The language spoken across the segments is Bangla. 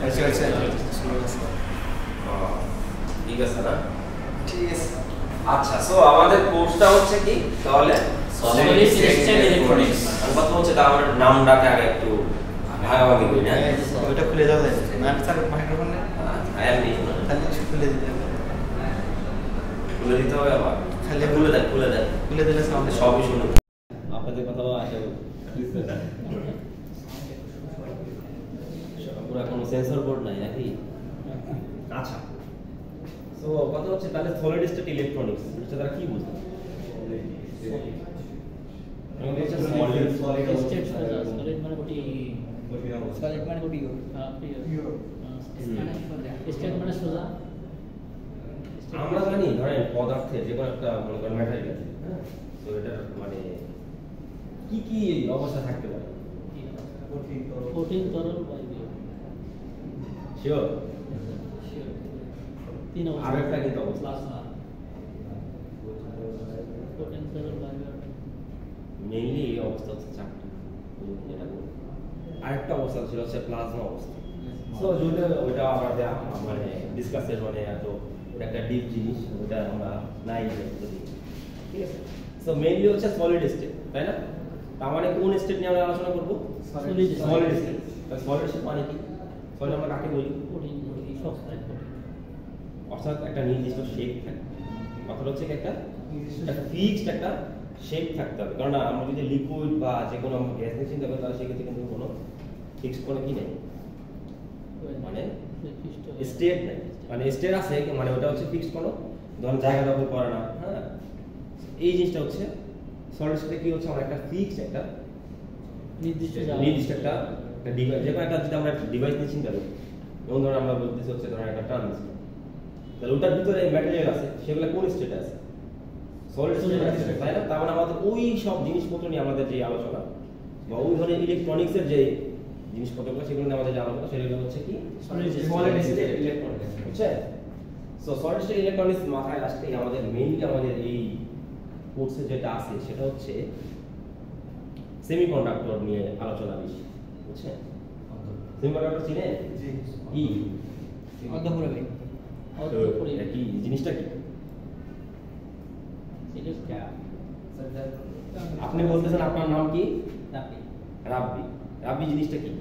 আচ্ছা ঠিক আছে না? ঠিক আছে। আচ্ছা, সো আমাদের কোর্সটা হচ্ছে কি তাহলে সলিড স্টেট ইলেকট্রনিক্স। কথা হচ্ছে তার আমরা নামটাকে আগে একটু ভাগাভাগি করি না? ওইটা খুলে যাবে না স্যার মাইক্রোফোন নেই আয়ার নেই তাহলে খুলে দিতে হবে। খুলে দিতে হবে আবার খালি খুলে দেন খুলে দিলে সাউন্ড সবই শুনুন আপনাদের কথাও আসে পুরো কোনো সেন্সর বোর্ড নাই নাকি? আচ্ছা, সো কথা হচ্ছে তাহলে সলিড স্টেট ইলেকট্রনিক্স এটা তারা কি বুঝে? সলিড স্টেট সলিড মানে কোটি সলিড মানে কোটি স্টেট মানে সোজা। আমরা জানি ধরেন পদার্থের যে কোনো একটা মনে করেন ম্যাটেরিয়াল, হ্যাঁ, তো এটা মানে কি কি অবস্থা থাকতে পারে? কঠিন তরল বায়বীয় শিওর? তিন অবস্থা। আরেকটা কিন্তু অবস্থা প্লাজমা কঠিন তরল বায়বীয় মেইনলি এই অবস্থা হচ্ছে চারটি যেটা বলি। আরেকটা অবস্থা ছিল হচ্ছে প্লাজমা অবস্থা। সো যদি ওইটা আমাদের মানে ডিসকাসের মানে এত ওটা একটা ডিপ জিনিস, ওটা আমরা নাই যদি, ঠিক আছে? সো মেইনলি হচ্ছে সলিড স্টেট, তাই না? তার মানে কোন স্টেট নিয়ে আমরা আলোচনা করব? Solid solid state. Solid state মানে কি? সলিড আমরা কাকে বলি? কঠিন শক্ত কঠিন অর্থাৎ একটা নির্দিষ্ট শেপ থাকে। কথাটা হচ্ছে কি একটা ফিক্সড একটা শেপ থাকতে হবে, কারণ আমরা যদি লিকুইড বা যে কোনো গ্যাস নিয়ে চিন্তা করি তাহলে সেক্ষেত্রে কিন্তু কোনো ফিক্সড কোনো কি নেই, মানে স্টেট নেই। মানে স্টেট আছে মানে ওটা হচ্ছে ফিক্সড কোনো ধরুন জায়গা দখল করে না, হ্যাঁ। এই জিনিসটা হচ্ছে সলিড স্টেটে কি হচ্ছে আমরা একটা ফিক্সড একটা নির্দিষ্ট একটা ডিভাইস, যে কোনো একটা যদি আমরা একটা ডিভাইস নিয়ে চিন্তা করি, যেমন ধরুন আমরা বলতেছি হচ্ছে ধরুন একটা ট্রানজিস্টর, তাহলে ওটার ভিতরে ম্যাটেরিয়াল আছে, সেগুলো কোন স্টেটে আছে? সলিড স্টেটে আছে, তাই না? তার মানে আমাদের ওই সব জিনিসপত্র নিয়ে আমাদের যে আলোচনা বা ওই ধরনের ইলেকট্রনিক্সের যে জিনিসপত্রগুলো সেগুলো নিয়ে আমাদের যে আলোচনা সেগুলো হচ্ছে কি সলিড স্টেট ইলেকট্রনিক্স, বুঝছেন? সো সলিড স্টেট ইলেকট্রনিক্স মাথায় আসতেই আমাদের মেইনলি আমাদের এই কোর্সে যেটা আছে সেটা হচ্ছে সেমিকন্ডাক্টর নিয়ে আলোচনা বেশি, বুঝছেন? সেমিকন্ডাক্টর চিনেন? জি কি অর্ধপুরে ভাই এটা কি জিনিসটা কি? আপনি বলতেছেন আপনার নাম কি? রাপি রাব্বি। রাব্বি জিনিসটা কি?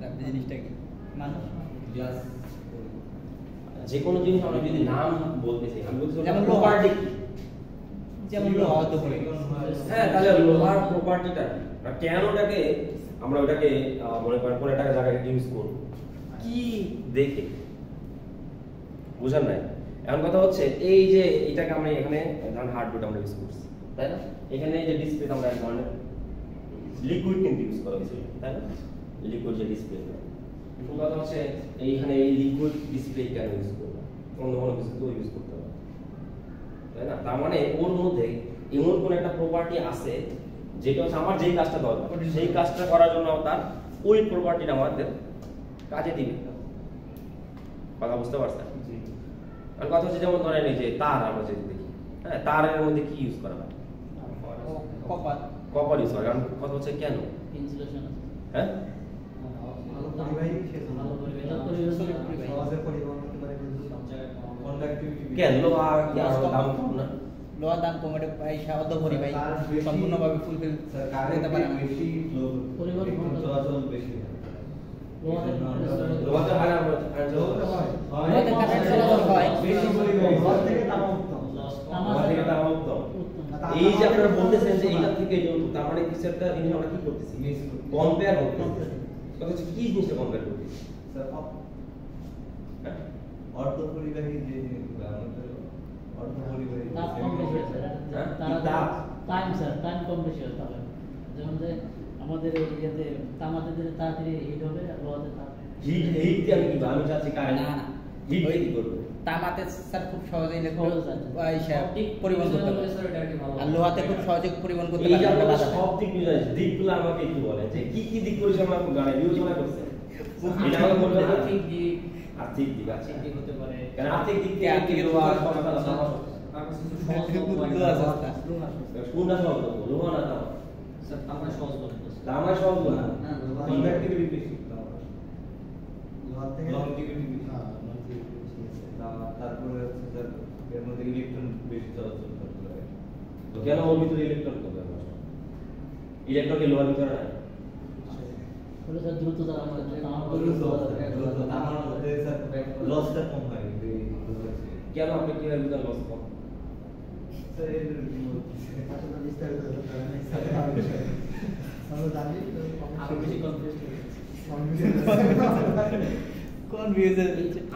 আপনি জিনিসটা কি মানুষ গ্লাস যে কোনো জিনিস আমরা যদি নাম বলতেছি, আমি বলছি যেমন প্রপার্টি কি? যেমন লোহা অর্ধপুরে হ্যাঁ, তাহলে লোহার প্রপার্টিটা আর কেন ওটাকে আমরা ওটাকে মনে করেন কোন একটা জায়গায় ইউজ করব কি দেখে, বুঝেন নাই? এখন কথা হচ্ছে এই যে এটাকে আমরা এখানে ধরুন হার্ডবোর্ড আমরা ইউজ করছি, তাই না? এখানে যে ডিসপ্লে আমরা এক ধরনের লিকুইড কিন্তু ইউজ করা হয়েছে, তাই না? লিকুইড যে ডিসপ্লে, এখন কথা হচ্ছে এইখানে এই লিকুইড ডিসপ্লে কেন ইউজ করবো? অন্য কোনো কিছু তো ইউজ করতে হবে, তাই না? তার মানে ওর মধ্যে এমন কোন একটা প্রপার্টি আছে যেটা হচ্ছে আমার যেই কাজটা দরকার সেই কাজটা করার জন্য তার ওই প্রপার্টিটা আমাদের কাজে দিবে। কথা বুঝতে পারছেন? আর কথা হচ্ছে যেমন ধরেন এই যে তার আমরা যদি দেখি, হ্যাঁ, তারের মধ্যে কি ইউজ করা হয়? কপার কপার ইউজ হয়। কারণ কথা হচ্ছে কেন? ইনসুলেশন আছে হ্যাঁ, ভালো পরিবেশ কেন লোহা কি আরো দাম কম না? লোহার দাম কম, এটা প্রায় অর্ধপুরি ভাই সম্পূর্ণভাবে ফুলফিল করতে পারে না। লোহাতে হয় না? লোহাতে কারেন্ট চলাচল হয় লোহা থেকে তামাকম। এই যে আপনারা বলতেছেন যে এইটা থেকে যৌতুক, তার মানে কিছু একটা জিনিস আমরা কি করতেছি? কম্পেয়ার করতেছি। কথা হচ্ছে কি জিনিসটা কম্পেয়ার করতেছি? অর্ধপরিবাহী যে জিনিসগুলো আমাদের অর্ধপরিবাহী তাপ কম বেশি আছে টাইম স্যার টাইম কম বেশি হতে হবে। যেমন যে আমাদের ইয়েতে তামাতে দিলে তাড়াতাড়ি হিট হবে আর লোহাতে হিট দিয়ে আমি কি আমি চাচ্ছি কারেন্ট না, না। হিট দিয়ে কি করব? তামাতে স্যার খুব সহজেই পরিবহন পরিবহন করতে পারে আর লোহাতে খুব সহজে পরিবহন করতে এই যে পারে আপনারা না। সব দিক নিয়ে জানেন, দিকগুলো আমাকে একটু বলেন যে কি কি দিক পরিচালনা গানে বিবেচনা করছেন? এটা আমাকে বলতে হবে। আর্থিক দিক আর্থিক দিক আছে, দিক হতে পারে কারণ আর্থিক দিক থেকে আর্থিক লোহা সমাধান সহজ। কোনটা সহজ? লোহা না তামা? স্যার আমরা সহজ বলতে তামা সহজ না? কন্ডাক্টিভিটি বেশি লংজিভিটি তারপরে হচ্ছে স্যার এর মধ্যে ইলেকট্রন বেশি চলাচল করতে পারে। তো কেন ওর ভিতরে ইলেকট্রন কবে ইলেকট্রন লোহার ভিতরে নাই ওটা স্যার দ্রুত দ্বারা আমাদের আমার মধ্যে স্যার লসটা কম হয় কেন আপনি কি এর ভিতরে লস কম স্যার এর আরো বেশি কনফিউজ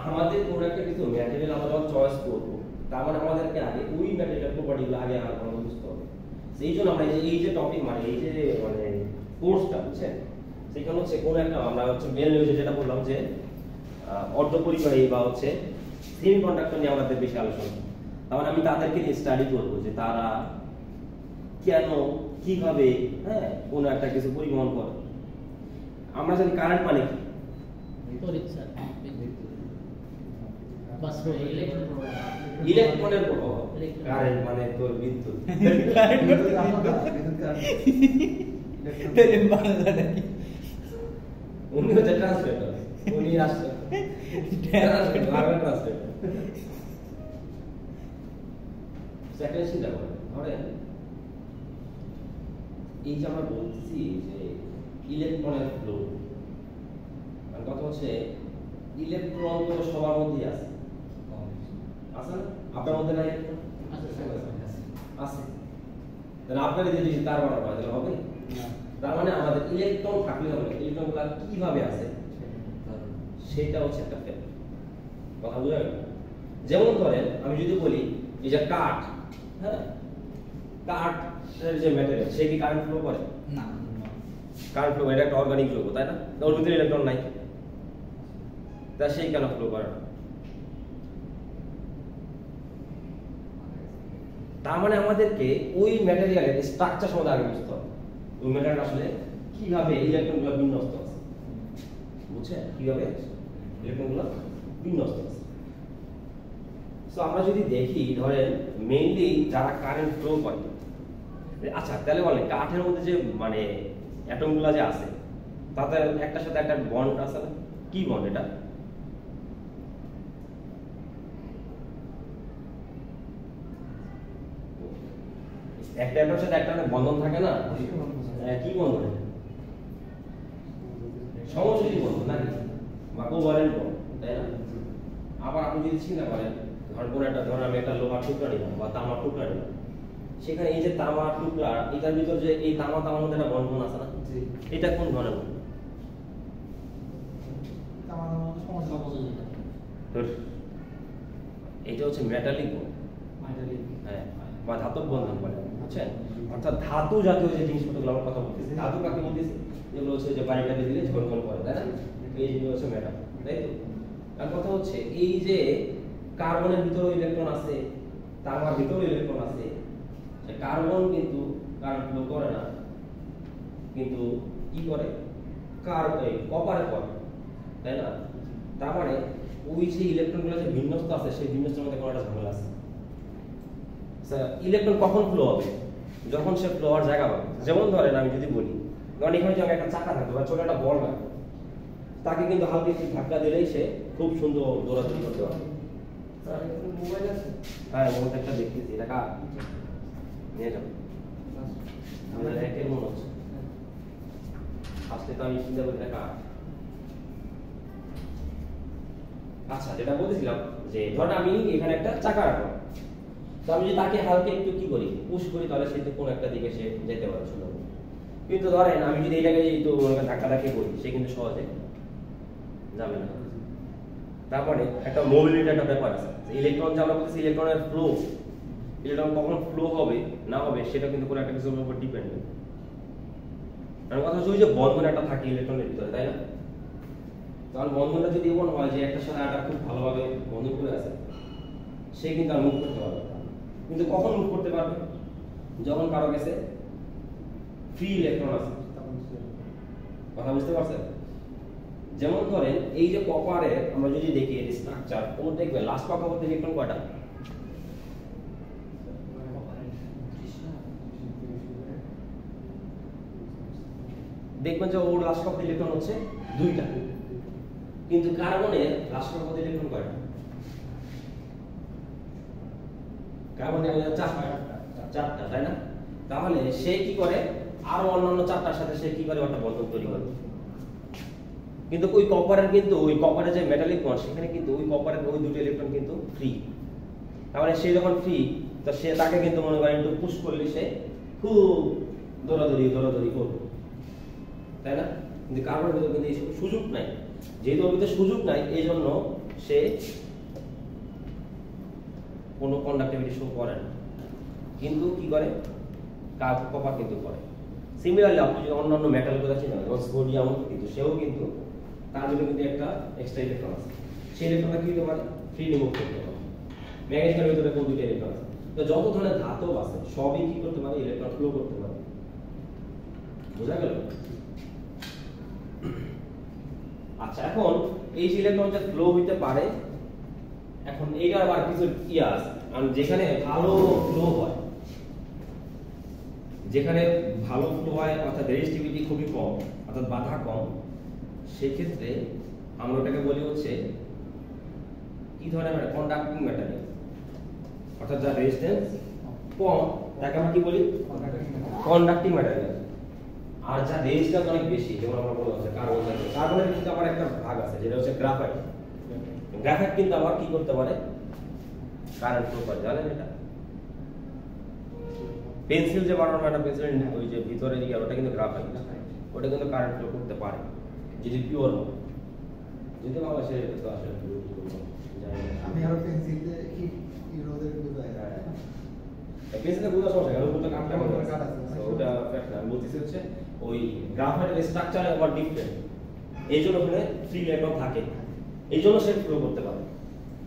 আমাদের কোন একটা কিছু ম্যাটেরিয়াল আমরা যখন চয়েস করব তার মানে আমাদেরকে আগে ওই ম্যাটেরিয়াল প্রপার্টিগুলো আগে আমাদের বুঝতে হবে সেই জন্য আমরা এই যে টপিক মানে এই যে মানে কোর্সটা বুঝছেন সেখানে হচ্ছে কোন একটা আমরা হচ্ছে মেল নিউজে যেটা বললাম যে অর্ধপরিবাহী বা হচ্ছে সেমিকন্ডাক্টর নিয়ে আমাদের বেশি আলোচনা তার মানে আমি তাদেরকে নিয়ে স্টাডি করবো যে তারা কেন কিভাবে হ্যাঁ কোন একটা কিছু পরিবহন করে আমরা জানি কারেন্ট মানে কি তড়িৎ স্যার বাস ইলেকট্রনের প্রবাহ কারেন্ট মানে তোর বিদ্যুৎ উনি হচ্ছে ট্রান্সলেটর উনি আসছে ট্রান্সলেটর সেকেন্ড চিন্তা করেন ধরেন এই যে আমরা বলতেছি যে ইলেকট্রনের ফ্লো মানে কথা হচ্ছে ইলেকট্রন তো সবার মধ্যেই আছে আছে না আপনার মধ্যে নাই ইলেকট্রন আছে তাহলে আপনার যদি তার বাড়ানো হয় তাহলে হবে তার মানে আমাদের ইলেকট্রন থাকলে হবে ইলেকট্রনগুলো কিভাবে আছে সেটা হচ্ছে একটা ফ্যাক্ট কথা বোঝা গেল যেমন ধরেন আমি যদি বলি এই যে কাঠ হ্যাঁ কাঠ যে ম্যাটেরিয়াল সে কি কারেন্ট ফ্লো করে না কারেন্ট ফ্লো এটা একটা অর্গানিক যৌগ তাই না ওর ভিতরে ইলেকট্রন নাই তা সেই কেন ফ্লো করে না তার মানে আমাদেরকে ওই ম্যাটেরিয়ালের স্ট্রাকচার সম্বন্ধে আগে বুঝতে হবে ওই ম্যাটেরিয়াল আসলে কিভাবে ইলেকট্রনগুলো বিন্যস্ত আছে বুঝছেন কিভাবে ইলেকট্রনগুলো বিন্যস্ত আছে সো আমরা যদি দেখি ধরেন মেইনলি যারা কারেন্ট ফ্লো করে আচ্ছা তাহলে বলেন কাঠের মধ্যে যে মানে অ্যাটমগুলো যে আছে তাতে একটার সাথে একটা বন্ড আছে না কি বন্ড এটা একটা অ্যাটমের সাথে একটা বন্ধন থাকে না কি বন্ধন সমযোজী বন্ধন নাকি বা কোভালেন্ট বন্ড তাই না আবার আপনি যদি চিন্তা করেন ধরেন আমি একটা লোহার টুকরা নিলাম বা তামার টুকরা নিলাম সেখানে এই যে তামার টুকরা এটার ভিতর যে এই তামার মধ্যে একটা বন্ধন আছে না এটা কোন ধরনের বন্ধন এটা হচ্ছে মেটালিক বন্ধন হ্যাঁ বা ধাতব বন্ধন বলে বুঝছেন অর্থাৎ ধাতু জাতীয় যে জিনিসপত্রগুলো আমরা কথা বলতেছি ধাতু কাকে বলতেছি যেগুলো হচ্ছে যে বাড়িটাকে দিলে ঝলঝল করে তাই না এই যেগুলো হচ্ছে মেটাল তাই তো আর কথা হচ্ছে এই যে কার্বনের ভিতরে ইলেকট্রন আছে তামার ভিতরে ইলেকট্রন আছে কার্বন কিন্তু কারেন্ট ফ্লো করে না কিন্তু কি করে কপারে করে তাই না তার মানে ওই যে ইলেকট্রনগুলো যে বিন্যস্ত আছে সেই বিন্যস্তের মধ্যে কোনো একটা ঝামেলা আছে ইলেকট্রন কখন ফ্লো হবে যখন সে ফ্লো হওয়ার জায়গা পাবে যেমন ধরেন আমি যদি বলি কারণ এখানে যদি একটা চাকা থাকতো বা ছোট একটা বল রাখতো তাকে কিন্তু হালকা একটু ধাক্কা দিলেই সে খুব সুন্দর দৌড়াদৌড়ি করতে পারবে মোবাইল আছে হ্যাঁ মোবাইল একটা দেখতেছি এটা কার নিয়ে যাও আমরা দেখে মনে হচ্ছে আজকে তো আমি চিন্তা করি এটা কার আচ্ছা যেটা বলতেছিলাম যে ধরেন আমি এখানে একটা চাকা রাখলাম তো আমি যদি তাকে হালকা একটু কি করি পুশ করি তাহলে সে কোন একটা দিকে সে যেতে পারে সুন্দর কিন্তু ধরেন আমি যদি এটাকে একটু ধাক্কা ধাক্কি করি সে কিন্তু সহজে যাবে না তারপরে একটা মোবিলিটি একটা ব্যাপার আছে ইলেকট্রন যে আমরা বলতেছি ইলেকট্রনের ফ্লো ইলেকট্রন কখন ফ্লো হবে না হবে সেটা কিন্তু কোনো একটা কিছুর উপর ডিপেন্ডেন্ট কারণ কথা হচ্ছে ওই যে বন্ধন একটা থাকে ইলেকট্রনের ভিতরে তাই না তাহলে বন্ধনটা যদি এমন হয় যে একটা সাথে একটা খুব ভালোভাবে বন্ধন করে আছে সে কিন্তু আর মুভ করতে পারবে কিন্তু কখন মুভ করতে পারবে যখন কারো কাছে ফ্রি ইলেকট্রন আছে কথা বুঝতে পারছেন যেমন ধরেন এই যে কপারের আমরা যদি দেখি এর স্ট্রাকচার ওর দেখবে লাস্ট কক্ষপথে ইলেকট্রন কয়টা দেখবেন যে ওর লাস্ট কক্ষপথে ইলেকট্রন হচ্ছে দুইটা কিন্তু কার্বনের রাষ্ট্রপতি প্রতি ইলেকট্রন কয়টা? কার্বনের চারটা, তাই না? তাহলে সে কি করে আরো অন্যান্য চারটার সাথে সে কি করে একটা বন্ধন তৈরি করে। কিন্তু ওই কপারের যে মেটালিক বন্ড সেখানে কিন্তু ওই কপারের ওই দুটো ইলেকট্রন কিন্তু ফ্রি। তাহলে সে যখন ফ্রি তো সে তাকে কিন্তু মনে করেন একটু পুশ করলে সে খুব দৌড়াদৌড়ি করবে, তাই না? কিন্তু কার্বনের ভিতরে কিন্তু এই সুযোগ নাই। যেহেতু ওর ভিতরে সুযোগ নাই এই জন্য সে কোনো কন্ডাক্টিভিটি শো করে না, কিন্তু কি করে কপার কিন্তু করে। সিমিলারলি আপনি যদি অন্যান্য মেটাল কথা চিনেন যেমন সোডিয়াম, কিন্তু সেও কিন্তু তার জন্য কিন্তু একটা এক্সট্রা ইলেকট্রন আছে, সেই ইলেকট্রনটা কি হতে পারে ফ্রি রিমুভ করতে পারে। ম্যাগনেসিয়ামের ভিতরে কোন দুটো ইলেকট্রন আছে, তো যত ধরনের ধাতু আছে সবই কি করতে পারে ইলেকট্রন ফ্লো করতে পারে। বোঝা গেল? আচ্ছা, এখন এই যে ইলেকট্রনটা ফ্লো হইতে পারে, এখন এইটা আবার কিছু আছে, আর যেখানে ভালো ফ্লো হয়, অর্থাৎ রেজিস্টিভিটি খুবই কম, অর্থাৎ বাধা কম, সেই ক্ষেত্রে আমরা ওটাকে বলি হচ্ছে কি ধরনের কন্ডাক্টিং ম্যাটেরিয়াল, অর্থাৎ যার রেজিস্ট্যান্স কম তাকে আমরা কি বলি কন্ডাক্টিং ম্যাটেরিয়াল। আর যার রেজিস্ট্যান্স অনেক বেশি, যেমন আমরা বললাম যে কার্বনের কিন্তু আবার একটা ভাগ আছে যেটা হচ্ছে গ্রাফাইট। গ্রাফাইট কিন্তু আবার কি করতে পারে কারেন্ট ফ্লো করে, জানেন এটা? পেন্সিল যে বানানো হয় না, পেন্সিল ওই যে ভিতরে যে ওটা কিন্তু গ্রাফাইট, ওটা কিন্তু কারেন্ট ফ্লো করতে পারে যদি পিওর হয়। যদি বাংলাদেশে এটা তো আসলে আমি আরো পেন্সিলে কি ইউরোদের বুঝাই পেন্সিলে বুঝা সমস্যা কারণ ওটা কাটটা মনে হয় ওটা ফ্যাক্ট না, বলতেছে হচ্ছে ওই গ্রাফাইটের স্ট্রাকচার আবার ডিফারেন্ট, এই জন্য ওখানে ফ্রি ইলেকট্রন থাকে, এই জন্য সে ফ্লো করতে পারে।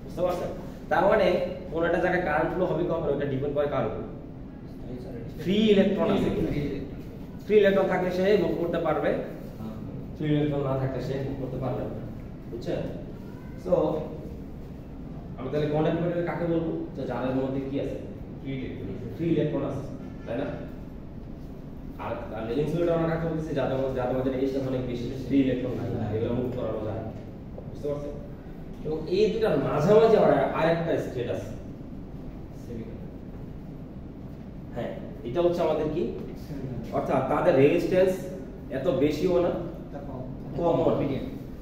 বুঝতে পারছেন? তার মানে কোন একটা জায়গায় কারেন্ট ফ্লো হবে কখন, ওটা ডিপেন্ড করে কার উপর ফ্রি ইলেকট্রন আছে। ফ্রি ইলেকট্রন থাকলে সে মুভ করতে পারবে, ফ্রি ইলেকট্রন না থাকলে সে মুভ করতে পারবে না। বুঝছেন? সো আমি তাহলে কন্ডাক্টিং ম্যাটেরিয়াল কাকে বলবো? তো যাদের মধ্যে কি আছে ফ্রি ইলেকট্রন আছে, তাই না? আর ইনসুলেটর আমরা কাকে বলতেছি? যাদের মধ্যে রেজিস্ট্যান্স অনেক বেশি, ফ্রি ইলেকট্রন নাই, এগুলো মুভ করানো যায়। বুঝতে পারছেন? এবং এই দুটার মাঝামাঝি আরেকটা স্টেট আছে। হ্যাঁ, এটা হচ্ছে আমাদের কি, অর্থাৎ তাদের রেজিস্ট্যান্স এত বেশিও না কম,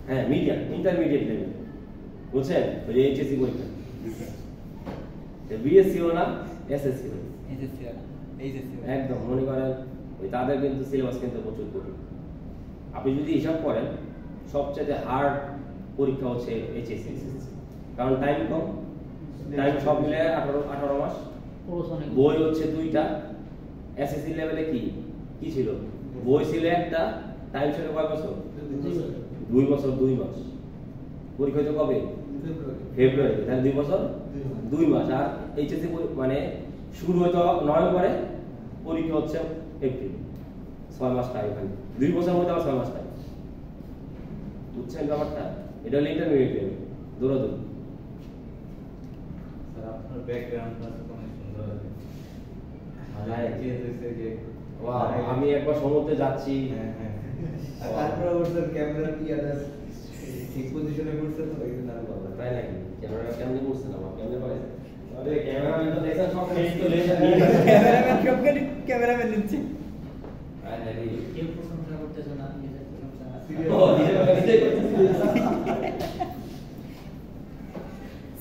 হ্যাঁ মিডিয়াম, ইন্টারমিডিয়েট লেভেল। বুঝছেন? ওই যে এইচএসসি পরীক্ষা বিএসসিও না এসএসসি না, একদম মনে করেন ওই তাদের কিন্তু সিলেবাস কিন্তু প্রচুর কঠিন। আপনি যদি হিসাব করেন সবচেয়ে হার্ড পরীক্ষা হচ্ছে এইচএসসি, কারণ টাইম কম, টাইম সব মিলে 18 মাস, বই হচ্ছে 2টা। এসএসসি লেভেলে কি ছিল? বই ছিল একটা, টাইম ছিল কয় বছর? 2 বছর 2 মাস। পরীক্ষা হতো কবে? ফেব্রুয়ারি, তাহলে 2 বছর 2 মাস। আর এইচএসসি মানে শুরু হতো নভেম্বরে, পরীক্ষা হচ্ছে এপ্রিল, 6 মাস টাইম। 2 বছর মধ্যে আবার 6 মাস টাইম। বুঝছেন ব্যাপারটা? এটা হলো ইন্টারমিডিয়েট লেভেল, দৌড়াদৌড়ি। স্যার আপনার ব্যাকগ্রাউন্ডটা অনেক সুন্দর আছে, আমি একবার সমুদ্রে যাচ্ছি, তারপরে ওর স্যার ক্যামেরা কি আর ঠিক পজিশনে করছে তো এই জন্য আরো ভালো। তাই নাকি? ক্যামেরা কেমনে করছেন? আমার কেমনে করে? আরে ক্যামেরাম্যান তো দেখেন সব ক্রেডিট তো লেজার নিয়ে ক্যামেরাম্যান নিচ্ছে। আরে কেউ প্রশংসা করতেছে না, নিজের প্রশংসা।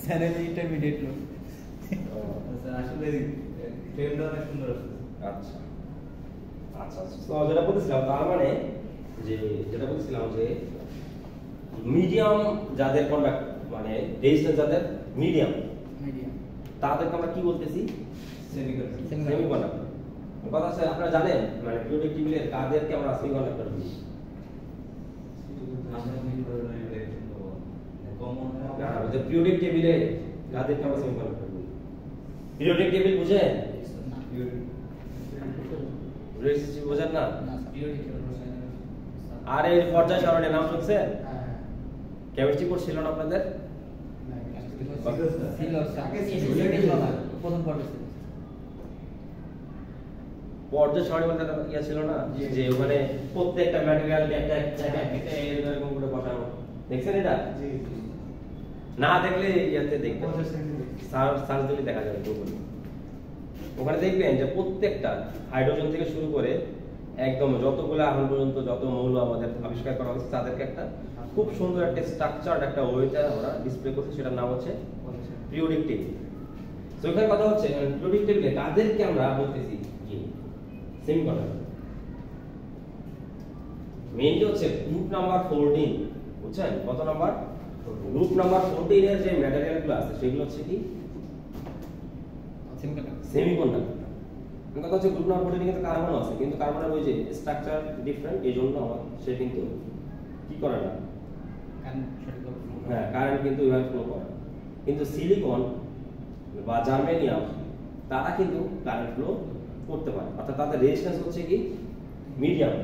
চ্যানেল ইন্টারমিডিয়েট লোক। স্যার আসলে ফ্রেমটা অনেক সুন্দর আছে। আচ্ছা আচ্ছা, তো যেটা বলছিলাম তার মানে যেটা বলছিলাম যে মিডিয়াম যাদের কন্ডাক্ট মানে রেজিস্ট্যান্স যাদের মিডিয়াম, তাদেরকে আমরা কি বলতেছি? সেমিকন্ডাক্টর। কথা আছে আপনারা জানেন মানে পিরিয়ডিক টেবিলের কাদেরকে আমরা সেমিকন্ডাক্টর বলি? পিরিয়ডিক টেবিলে কাদেরকে আমরা সেমিকন্ডাক্টর বলি? পিরিয়ডিক টেবিল বুঝেন? রেজিস্ট্যান্স বুঝেন না? আর এই পর্যায় সারণীর নাম শুনছেন? কেমিস্ট্রি কোর্স ছিল না আপনাদের? পর্যায় সারণী বলতে ইয়া ছিল না যে ওখানে প্রত্যেকটা ম্যাটেরিয়াল একটা এরকম করে বসানো, দেখছেন এটা? জি জি না দেখলে ইয়াতে দেখবেন, 50 সার্চ দিলে দেখা যাবে গুগলে। ওখানে দেখবেন যে প্রত্যেকটা হাইড্রোজেন থেকে শুরু করে একদম যতগুলো এখন পর্যন্ত যত মৌল আমাদের আবিষ্কার করা হয়েছে তাদেরকে একটা খুব সুন্দর একটা স্ট্রাকচার একটা ওয়েতে আমরা ডিসপ্লে করছি, সেটার নাম হচ্ছে পিরিয়ডিক টেবিল। তো এখানে কথা হচ্ছে পিরিয়ডিক টেবিলে কাদেরকে আমরা বলতেছি কি সেমিকন্ডাক্টর। মেইনলি হচ্ছে গ্রুপ নাম্বার 14, বুঝছেন? কত নাম্বার? গ্রুপ নাম্বার 14 এর যে ম্যাটেরিয়ালগুলো আছে সেগুলো হচ্ছে কি সেমিকন্ডাক্টর। কথা হচ্ছে গ্রুপ নাম্বার 14 কিন্তু কার্বন আছে, কিন্তু কার্বনের ওই যে স্ট্রাকচার ডিফারেন্ট, এই জন্য সে কিন্তু কি করে না, হ্যাঁ কারেন্ট কিন্তু ওইভাবে ফ্লো করে। কিন্তু সিলিকন বা জার্মেনিয়াম তারা কিন্তু কারেন্ট ফ্লো করতে পারে, অর্থাৎ তাদের রেজিস্ট্যান্স হচ্ছে কি মিডিয়াম,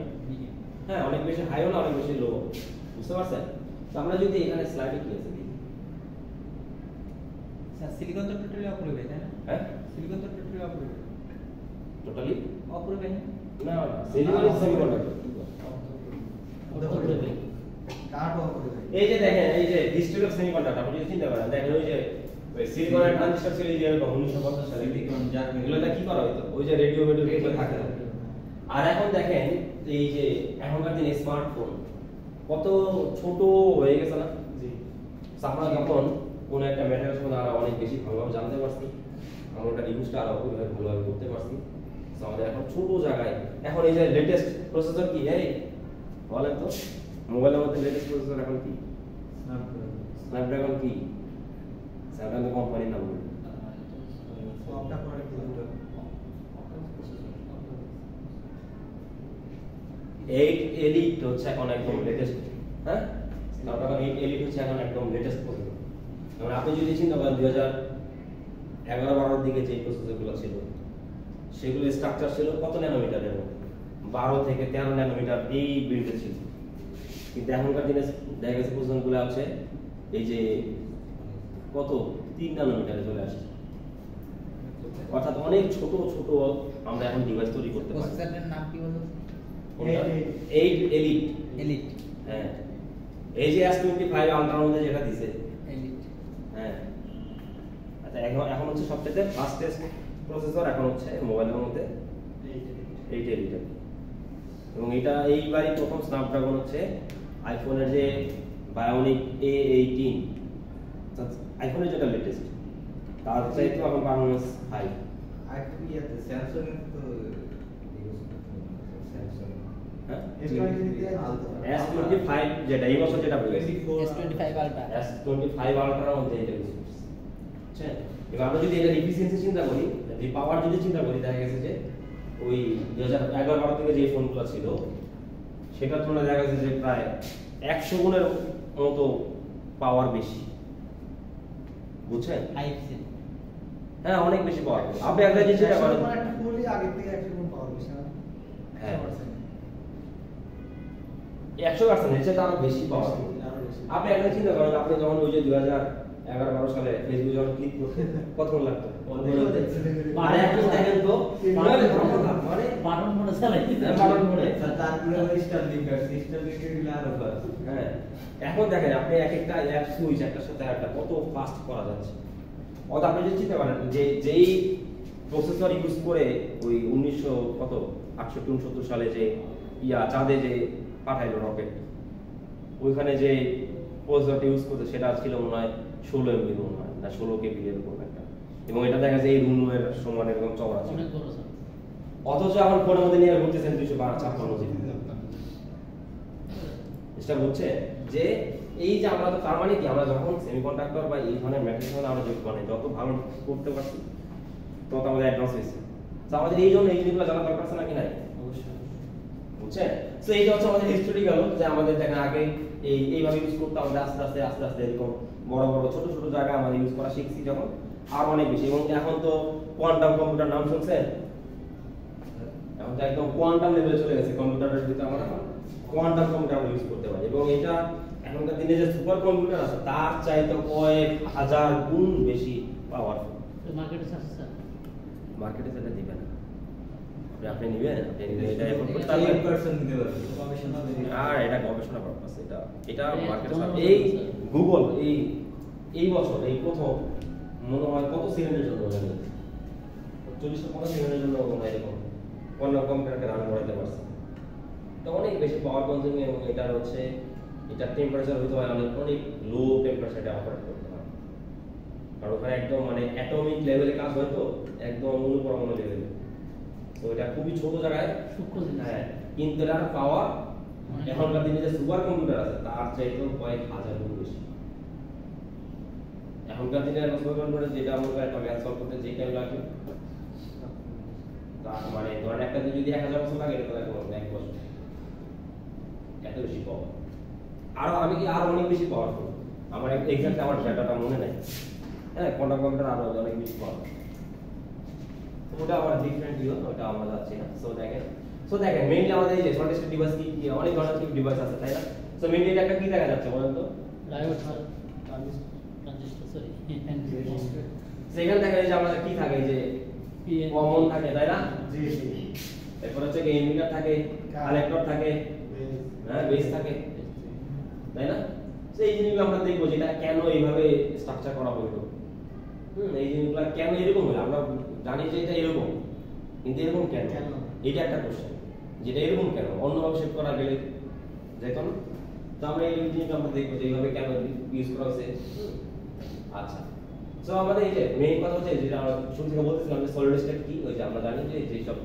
হ্যাঁ অনেক বেশি হাইও না অনেক বেশি লো, বুঝতে পারছেন? তো আমরা যদি এখানে স্লাইডে কি আছে দেখি, স্যার সিলিকন তো টোটালি অপরিবাহী তাই না? হ্যাঁ সিলিকন তো টোটালি অপরিবাহী। টোটালি অপরিবাহী না, সিলিকন ইজ সেমিকন্ডাক্টর। এই যে দেখেন এই যে হিস্টরি অফ সেমিকন্ডাক্টর আপনি যদি চিন্তা করেন, দেখেন ওই যে সিলিকনের ট্রানজিস্টর ছিল যে 1950 সালে, এগুলোটা কি করা হতো, ওই যে রেডিও মেডিও থাকে। আর এখন দেখেন এই যে এখনকার দিনে স্মার্টফোন কত ছোট হয়ে গেছে না? জি আমরা যখন কোন একটা ম্যাটার সম্বন্ধে আরো অনেক বেশি ভালোভাবে জানতে পারছি, আমরা ওটা ইউজটা আরো ভালোভাবে করতে পারছি। তো আমাদের এখন ছোট জায়গায় এখন এই যে লেটেস্ট প্রসেসর কি, এই বলেন তো মোবাইলের মধ্যে লেটেস্ট প্রসেসর এখন কি? স্ন্যাপড্রাগন কি? স্ন্যাপড্রাগন কোম্পানির নাম বলি। 8 এলিট হচ্ছে এখন একদম লেটেস্ট, হ্যাঁ স্ন্যাপড্রাগন 8 এলিট হচ্ছে এখন একদম লেটেস্ট প্রসেসর। কারণ আপনি যদি চিন্তা করেন 2011-12 দিকে যে প্রসেসরগুলো ছিল সেগুলো স্ট্রাকচার ছিল কত ন্যানোমিটারের মধ্যে, 12 থেকে 13 ন্যানোমিটার এই বিল্ডে ছিল। কিন্তু এখনকার দিনে দেখা গেছে প্রসেসরগুলো আছে এই যে কত 3 ন্যানোমিটারে চলে আসছে, অর্থাৎ অনেক ছোট ছোট আমরা এখন ডিভাইস তৈরি করতে পারি। প্রসেসরের নাম কি বলতো? 8 এলিট। এলিট। হ্যাঁ এই যে S25 আলট্রার মধ্যে যেটা দিছে এলিট। হ্যাঁ আচ্ছা এখন হচ্ছে সবচেয়ে ফাস্টেস্ট প্রসেসর এখন হচ্ছে মোবাইলের মধ্যে 8 এলিট। এবং এটা এইবারই প্রথম স্ন্যাপড্রাগন হচ্ছে আইফোনের যে বায়োনিক A18, আইফোনের যেটা লেটেস্ট তার চাইতে এখন পারফরম্যান্স হাই। আইফোন ইয়াতে স্যামসাং এর তো স্যামসাং হ্যাঁ S25 S25 যেটা এই বছর যেটা বেরিয়েছে S25 আলট্রা। S25 আলট্রার মধ্যে এটা ইউজ করছে, বুঝছেন? এবার আমরা যদি এটা এফিসিয়েন্সি চিন্তা করি, যে পাওয়ার যদি চিন্তা করি, দেখা গেছে যে ওই 2011-12 থেকে যে ফোনগুলো ছিল সেটার তুলনায় দেখা গেছে যে প্রায় 100 গুণের মতো পাওয়ার বেশি, বুঝছেন? আইফোন। হ্যাঁ অনেক বেশি পাওয়ার। আপনি একটা জিনিস চিন্তা করেন, একটা ফুলই আগে থেকে 100 গুণ পাওয়ার বেশি না? হ্যাঁ 100% এর চেয়ে আরো বেশি পাওয়ার। আপনি একটা চিন্তা করেন, আপনি যখন ওই যে 2011-12 সালে ফেসবুক যখন ক্লিক করতেন কতক্ষণ লাগতো? আর এখন দেখেন তো মানে বাটন ফোনে চালাই বাটন ফোনে। তারপরে স্টারলিংকের গুলো আরো ফাস্ট। হ্যাঁ এখন দেখেন আপনি এক একটা অ্যাপ সুইচ একটার সাথে একটা কত ফাস্ট করা যাচ্ছে। অত আপনি যদি চিন্তা করেন যে যেই প্রসেসর ইউজ করে ওই 1968-69 সালে যে চাঁদে যে পাঠাইলো রকেট, ওইখানে যে প্রসেসরটা ইউজ করতে সেটা ছিল মনে হয় 16 MB মনে হয় না 16 KB এরকম একটা, এবং এটা দেখা যায় এই রুমের সমান এরকম চওড়া ছিল। অনেক বড় স্যার। অথচ এখন ফোনের মধ্যে নিয়ে ঘুরতেছেন 256 GB। এটা হচ্ছে যে এই যে আমরা তো তার মানে কি, আমরা যখন সেমিকন্ডাক্টর বা এই ধরনের ম্যাটেরিয়াল আমরা যত ভালো করতে পারছি তত আমাদের অ্যাডভান্স হয়েছে। তো আমাদের এই জন্য এই জিনিসগুলো জানা দরকার আছে নাকি নাই? অবশ্যই। বুঝছেন? তো এইটা হচ্ছে আমাদের হিস্টোরি গেল যে আমাদের দেখেন আগে এইভাবে ইউজ করতে আমাদের আস্তে আস্তে এরকম বড় বড় ছোট ছোট জায়গা আমরা ইউজ করা শিখছি যখন আর অনেক বেশি। এবং এখন তো কোয়ান্টাম কম্পিউটার নাম শুনছেন? এখন তো একদম কোয়ান্টাম লেভেলে চলে গেছে কম্পিউটারের ভিতরে আমরা কোয়ান্টাম কম্পিউটার ইউজ করতে পারি। এবং এটা এখনকার দিনে যে সুপার কম্পিউটার আছে তার চাইতে কয়েক হাজার গুণ বেশি পাওয়ারফুল। তো মার্কেটে আছে স্যার? মার্কেটে সেটা দিবে না, আপনি নিবেন, আপনি নিলে এটা এফোর্ড করতে পারবেন 1% দিতে পারবে। গবেষণা বেরিয়ে আর এটা গবেষণা পারপাস, এটা এই মার্কেট ধন্যবাদ এই স্যার। গুগল এই বছর এই প্রথম মনে হয় কত সেকেন্ডের জন্য জানি 40-50 সেকেন্ডের জন্য মনে হয় এরকম কোয়ান্টাম কম্পিউটারকে রান করাতে পারছে। এটা অনেক বেশি পাওয়ার কনজিউমিং এবং এটা হচ্ছে এটা টেম্পারেচার হইতে হয় অনেক লো টেম্পারেচারে অপারেট করতে হয়, কারণ ওখানে একদম মানে অ্যাটমিক লেভেলে কাজ হয় তো, একদম অণুপরমাণু লেভেলে, তো এটা খুবই ছোট জায়গায়। সূক্ষ্ম জিনিস। হ্যাঁ, কিন্তু এটার পাওয়ার এখনকার দিনে যে সুপার কম্পিউটার আছে তার চাইতেও কয়েক হাজার গুণ বেশি। এখনকার দিনে সুপার কম্পিউটার যেটা আমরা একটা ম্যাথ সলভ করতে যে টাইম লাগে, তার মানে ধরেন একটা দিন যদি 1000 বছর লাগে, এটা লাগে 1 বছর, এত বেশি পাওয়ার। আমি কি আরো অনেক বেশি পাওয়ারফুল, আমার এক্সাক্ট আমার ডাটাটা মনে নাই। হ্যাঁ, কোয়ান্টাম কম্পিউটার আরো অনেক বেশি পাওয়ার, ওটা আবার ডিফারেন্ট ইয়ে, ওটা আমরা যাচ্ছি না। সো দেখেন মেইনলি আমাদের এই যে সলিড স্টেট ডিভাইস কি অনেক ধরনের ডিভাইস আছে, তাই না? সো মেইনলি এটা একটা কি দেখা যাচ্ছে বলেন তো? ডায়োড ট্রানজিস্টর, সরি, সেখানে দেখা যায় যে আমাদের কি থাকে, যে কমন থাকে, তাই না? জি জি এরপর হচ্ছে কি ইন্ডিকেটর থাকে, কালেক্টর থাকে, হ্যাঁ বেস থাকে, তাই না? সো এই জিনিসগুলো আমরা দেখবো যেটা কেন এইভাবে স্ট্রাকচার করা হলো। এই জিনিসগুলো কেন এরকম হলো, আমরা জানি যে এটা এরকম, কিন্তু এরকম কেন, এটা একটা কোশ্চেন, যেটা এরকম কেন, অন্যভাবে শেপ করা গেলে যেত না। তো আমরা এই জিনিসটা আমরা দেখবো যে এইভাবে কেন ইউজ করা হয়েছে। আচ্ছা, সো আমাদের এই যে মেইন কথা হচ্ছে যেটা আমরা শুরু থেকে বলতেছিলাম যে সলিড স্টেট কি, ওই যে আমরা জানি যে যেসব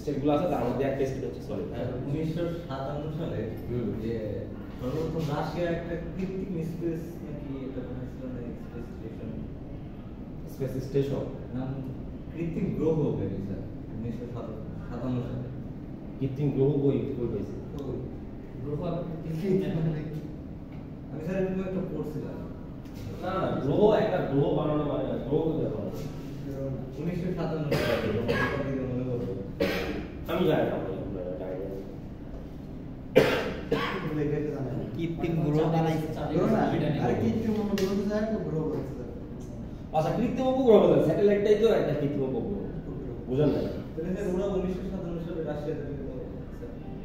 স্টেটগুলো আছে তার মধ্যে একটা স্টেট হচ্ছে সলিড। হ্যাঁ, 1957 সালে যে সর্বপ্রথম রাশিয়া একটা কৃত্রিম স্পেস নাকি এটা বানাইছিল না, স্পেস স্পেস স্টেশন স্টেশন, নাম কৃত্রিম গ্রহ বেরিয়েছে 1957 সালে। কৃত্রিম গ্রহ বই হয়েছে। তো গ্রহ আমি স্যার এরকম একটা পড়ছিলাম না না, গ্রহ একটা গ্রহ বানানো মানে গ্রহ কোথায় বানানো? 1957 সালে মনে করো আমি জানি না, আমি জানি না। কৃত্রিম গ্রহ বানাইছে। আরে কৃত্রিম গ্রহ তো যায় তো গ্রহ বলছে। আচ্ছা, কৃত্রিম উপগ্রহ বলে স্যাটেলাইটটাই তো একটা কৃত্রিম উপগ্রহ, বুঝলেন না? তাহলে স্যার ওরা 1957 সালে রাশিয়া থেকে তো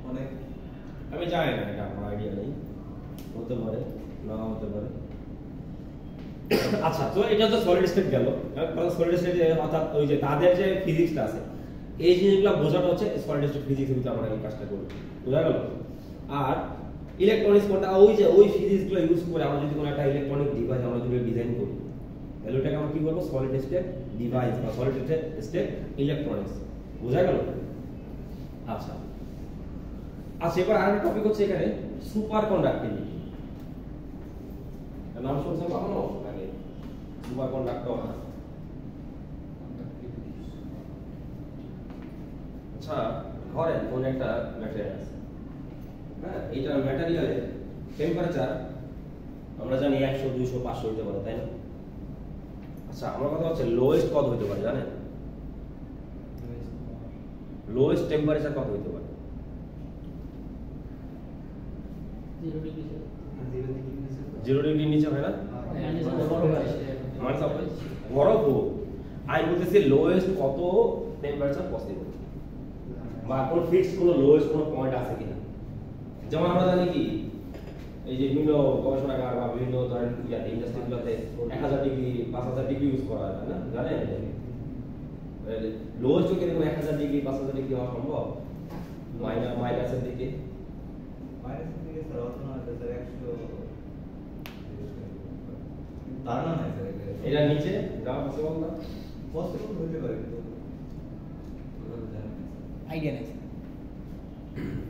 অনেক আমি জানি না, এটা আমার আইডিয়া নেই, হতে পারে না হতে পারে। আচ্ছা, তো এটা তো সলিড স্টেট গেল, কারণ সলিড স্টেট অর্থাৎ ওই যে তাদের যে ফিজিক্সটা আছে, এই জিনিসগুলো বোঝাটা হচ্ছে সলিড স্টেট ফিজিক্সের ভিতরে আমরা এই কাজটা করি, বোঝা গেল? আর ইলেকট্রনিক্স কোনটা, ওই যে ওই ফিজিক্সগুলো ইউজ করে আমরা যদি কোনো একটা ইলেকট্রনিক ডিভাইস আমরা যদি ডিজাইন করি, তাহলে ওটাকে আমরা কি বলবো? সলিড স্টেট ডিভাইস বা সলিড স্টেট ইলেকট্রনিক্স, বোঝা গেল? আচ্ছা, আচ্ছা, এবার আরেকটা টপিক হচ্ছে এখানে সুপার কন্ডাক্টিভিটি। নাম শুনছেন কখনো আগে? Super conductor. আচ্ছা, ধরেন কোন একটা ম্যাটেরিয়াল আছে, হ্যাঁ, এইটা ম্যাটেরিয়ালের টেম্পারেচার আমরা জানি 100, 200, 500 হতে পারে, তাই না? আচ্ছা, আমার কথা হচ্ছে লোয়েস্ট কত হতে পারে জানেন? লোয়েস্ট টেম্পারেচার কত হতে পারে? 0 ডিগ্রি নিচে হয় না? মানে বরফ হোক, আমি বলতেছি লোয়েস্ট কত টেম্পারেচার পসিবল, বা কোন ফিক্স কোন লোয়েস্ট কোন পয়েন্ট আছে কিনা। যেমন আমরা জানি কি এই যে বিভিন্ন গবেষণাগার বা বিভিন্ন ধরেন ইন্ডাস্ট্রিগুলোতে 1000 ডিগ্রি 5000 ডিগ্রি ইউজ করা হয় না, জানেন? লোয়েস্ট কিরকম 1000 ডিগ্রি 5000 ডিগ্রি হওয়া সম্ভব? মাইনাসের দিকে মাইনাসের দিকে স্যার অত না, স্যার 100 ধারণা নাই স্যার, এটা নিচে যাওয়া পসিবল না? পসিবল হতে পারে কিন্তু আইডিয়া নেই।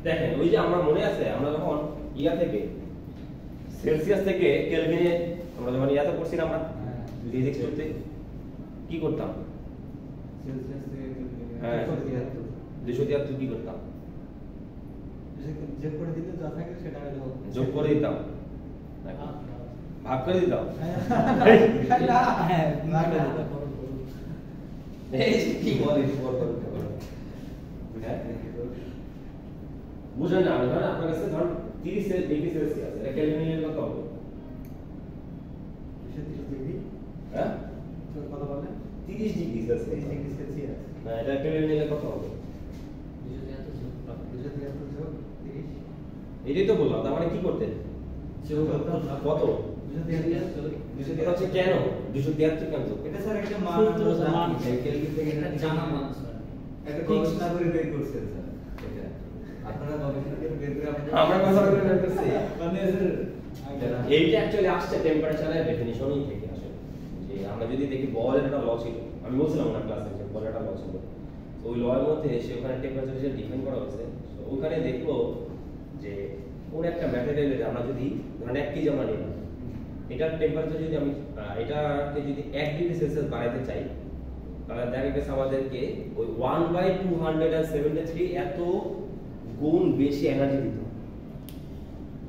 দেখেন ওই যে আমরা মনে আছে আমরা যখন ইয়া থেকে সেলসিয়াস থেকে কেলভিনে আমরা যখন ইয়াতে পড়ছি না আমরা ফিজিক্স করতে কি করতাম? সেলসিয়াস থেকে হ্যাঁ 273 কি করতাম? যোগ করে দিলে যা থাকে সেটা হলো যোগ করে দিতাম, ভাগ করে দিতাম। হ্যাঁ, এই কি বলে বুঝেন না? আমি ধরেন আপনার কাছে ধরুন 30 ডিগ্রি সেলসিয়াস, এটা কেলভিনের কত হবে? 230 ডিগ্রি। হ্যাঁ, কত বলে? 30 ডিগ্রি সেলসিয়াস। 30 degree Celsius. না, এটা কেলভিনের কত হবে? এটাই তো বললাম, তার মানে কি করতে কত 273 হচ্ছে কেন 273 কেন এটা স্যার একটা মান সূত্র স্যার, মান। ক্যালকুলেট থেকে এটা জানা মান স্যার। একটা গবেষণা করে বের করছেন স্যার এটা আপনারা গবেষণা করে বের করে আমরা কথা বলে বের করছি মানে স্যার এইটা অ্যাকচুয়ালি আসছে টেম্পারেচারের ডেফিনিশনই থেকে আসে যে আমরা যদি দেখি বলের একটা ল ছিল, আমি বলছিলাম না ক্লাসে যে বলের একটা ল ছিল, তো ওই লয়ের মধ্যে সে ওখানে টেম্পারেচার যে ডিফাইন করা হয়েছে, তো ওখানে দেখলো যে কোন একটা ম্যাটেরিয়ালের আমরা যদি ধরেন 1 কেজি আমরা নিলাম, এটার টেম্পারেচার যদি আমি এটাকে যদি 1 ডিগ্রি সেলসিয়াস বাড়াইতে চাই, তাহলে দেখা গেছে আমাদেরকে ওই 1/273 এত গুণ বেশি এনার্জি দিতে হবে।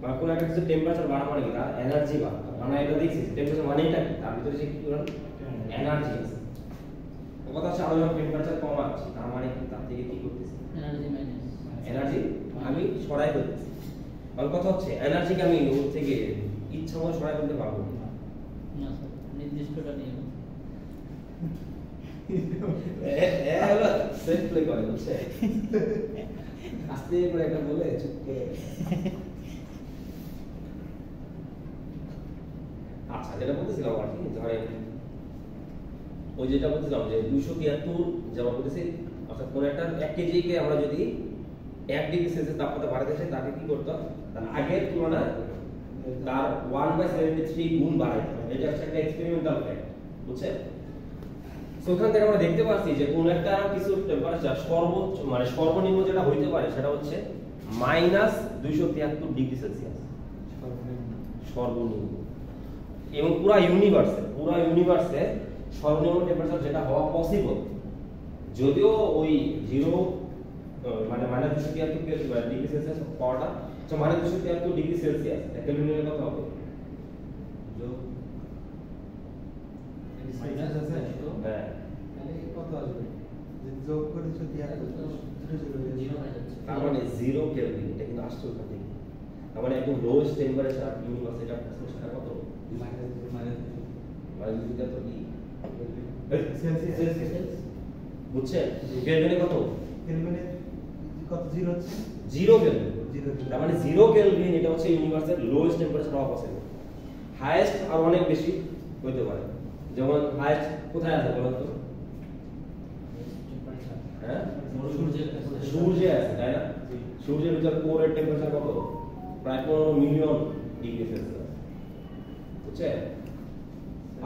বা কোন একটা কিছু টেম্পারেচার বাড়া মানে কি তার এনার্জি বাড়া, আমরা এটা দেখছি টেম্পারেচার মানে এটা কি, তার ভিতরে যে কি এনার্জি আছে। ও কথা হচ্ছে আমরা যখন টেম্পারেচার কমাচ্ছি তার মানে কি, তার থেকে কি করতেছি এনার্জি মাইনাস এনার্জি আমি সরাই ফেলতেছি। আর কথা হচ্ছে এনার্জিকে আমি ওর থেকে ইচ্ছা মতো সরাই ফেলতে পারবো না। না স্যার, নির্দিষ্টটা নিয়ম। হলো সেফ প্লে করে বুঝছে, আস্তে করে একটা বলে চুপ করে। আচ্ছা যেটা বলতেছিলাম আর কি, ধরেন ওই যেটা বলতেছিলাম যে 273 যেমন বলতেছি, অর্থাৎ কোন একটা 1 কেজি কে আমরা যদি 1 ডিগ্রি সেলসিয়াস তাপমাত্রা বাড়াতে চাই, তাকে কি করতে হবে, তার আগের তুলনায় তার 1/73 গুণ বাড়াইতে হবে। এটা হচ্ছে একটা এক্সপেরিমেন্টাল ফ্যাক্ট, বুঝছেন? সো ওখান থেকে আমরা দেখতে পাচ্ছি যে কোন একটা কিছু টেম্পারেচার সর্বোচ্চ মানে সর্বনিম্ন যেটা হইতে পারে সেটা হচ্ছে -273 ডিগ্রি সেলসিয়াস সর্বনিম্ন। এবং পুরো ইউনিভার্সে সর্বনিম্ন টেম্পারেচার যেটা হওয়া পসিবল, যদিও ওই 0 মানে -273 ডিগ্রি সেলসিয়াস পাওয়াটা, তো -273 ডিগ্রি সেলসিয়াস কেলভিনের কত হবে? মাইনাস আছে তো হ্যাঁ, তাহলে কত আসবে যে যোগ করে 0 হয়ে যাচ্ছে। তার মানে 0 কেলভিন, এটা কিন্তু আসছে ওখান থেকে। তার মানে একদম লোয়েস্ট টেম্পারেচার ইউনিভার্সে এটা সেটা কত? -273 কি সেলসিয়াস বুঝছেন? কেলভিনে কত? কেলভিনে কত 0 হচ্ছে 0 কেলভিন। 0 তার মানে 0 কেলভিন এটা হচ্ছে ইউনিভার্সের লোয়েস্ট টেম্পারেচার হওয়া পসিবল। হাইয়েস্ট আর অনেক বেশি হতে পারে, যেমন হাইয়েস্ট কোথায় আছে বলুন তো? হ্যাঁ, সূর্যে আছে, তাই না? সূর্যের ভিতর কোরের টেম্পারেচার কত? প্রায় 15 মিলিয়ন ডিগ্রি সেলসিয়াস, বুঝছেন?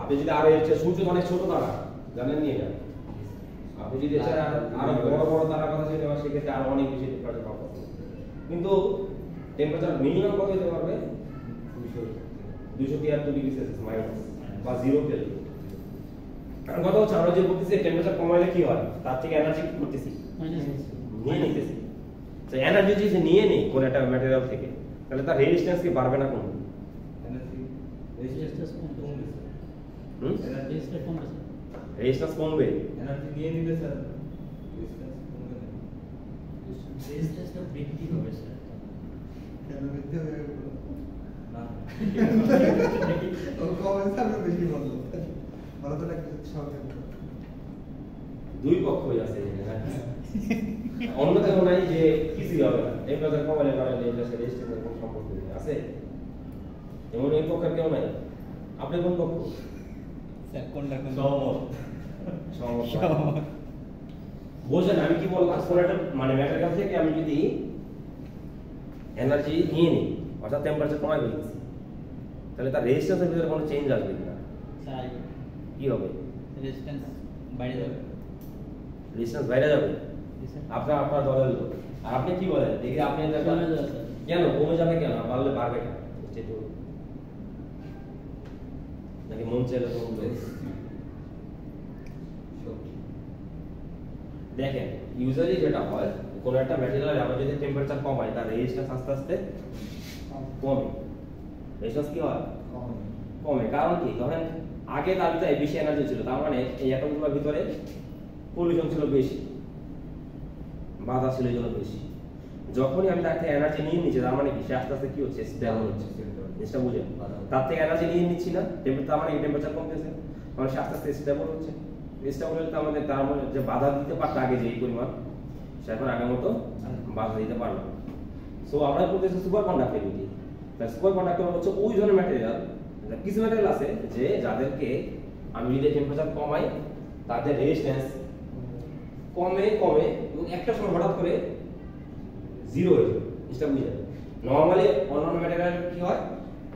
আপনি যদি আরো এর চেয়ে, সূর্য অনেক ছোট তারা, জানেন নি এটা? আপনি যদি এছাড়া আরো বড় বড় তারার কথা চিন্তা করেন, সেক্ষেত্রে আরো অনেক বেশি টেম্পারেচার পাওয়া যাবে। কিন্তু টেম্পারেচার মিনিমাম কত হতে পারবে? 273 ডিগ্রি সেলসিয়াস মাইনাস বা 0 কেলভিন। কারণ কথা হচ্ছে আমরা যে বলতেছি টেম্পারেচার কমাইলে কি হয়, তার থেকে এনার্জি কি করতেছি মাইনাস নিয়ে নিতেছি। তো এনার্জি যদি নিয়ে নেই কোন একটা ম্যাটেরিয়াল থেকে, তাহলে তার রেজিস্ট্যান্স কি বাড়বে না কমবে? রেজিস্ট্যান্স কমবে। হুম, রেজিস্ট্যান্স কমবে স্যার। রেজিস্ট্যান্স কমবে। এনার্জি নিয়ে নিলে স্যার রেজিস্ট্যান্স কমবে না। রেজিস্ট্যান্সটা বৃদ্ধি হবে স্যার। কেন বৃদ্ধি হবে না ও কমেন্ট আরো বেশি বললো বলো তো একটা সহজে দুই পক্ষই আছে এখানে, অন্য কেউ নাই যে কিছুই হবে না, টেম্পারেচার কমালে বাড়ালে এটা সাথে রেজিস্ট্যান্সের কোনো সম্পর্ক নেই, আছে? এমন এই পক্ষের কেউ নাই। আপনি কোন পক্ষ? স্যার কোনটা কোন সহমত। বোঝেন আমি কি বললাম? কোন একটা মানে ম্যাটেরিয়াল থেকে আমি যদি এনার্জি নিয়ে নিই, অর্থাৎ টেম্পারেচার কমাই ফেলছি, তাহলে তার রেজিস্ট্যান্সের ভিতরে কোনো চেঞ্জ আসবে না। স্যার কি হবে? রেজিস্ট্যান্স বাইরে যাবে। রেজিস্ট্যান্স বাইরে যাবে। আপনার দলের লোক। আর আপনি কি বলেন? দেখি আপনি কমে যাবে স্যার। কেন কমে যাবে, কেন বাড়লে বাড়বে কেন? যেহেতু নাকি মন চাইলে কমবে। দেখেন ইউজুয়ালি যেটা হয়, কোন একটা ম্যাটেরিয়াল আমরা যদি টেম্পারেচার কমাই, তার রেজিস্ট্যান্স আস্তে আস্তে কমে। রেজিস্ট্যান্স কি হয়? কমে। কারণ কি? ধরেন আগে তার ভিতরে বেশি এনার্জি ছিল, তার মানে এই অ্যাটমগুলোর ভিতরে পলিউশন ছিল বেশি, বাধা ছিল এই জন্য বেশি। যখনই আমি তার থেকে এনার্জি নিয়ে নিচ্ছি, তার মানে কি সে আস্তে আস্তে কি হচ্ছে? স্টেবল হচ্ছে। জিনিসটা বুঝেন? তার থেকে এনার্জি নিয়ে নিচ্ছি না, তার মানে টেম্পারেচার কমতেছে, মানে সে আস্তে আস্তে স্টেবল হচ্ছে। স্টেবল হলে আমাদের তার মানে যে বাধা দিতে পারতো আগে যে পরিমাণ, সে এখন আগের মতো বাধা দিতে পারবে। সো আমরা বলতেছি সুপার কন্ডাক্টিভিটি। তাই সুপার কন্ডাক্টর হচ্ছে ওই ধরনের ম্যাটেরিয়াল, কিছু ম্যাটেরিয়াল আছে যে যাদেরকে আমি যদি টেম্পারেচার কমাই তাদের রেজিস্ট্যান্স কমে এবং একটা সময় হঠাৎ করে জিরো হয়ে যাবে, জিনিসটা বুঝে যাবে। নর্মালি অন্যান্য ম্যাটেরিয়াল কি হয়,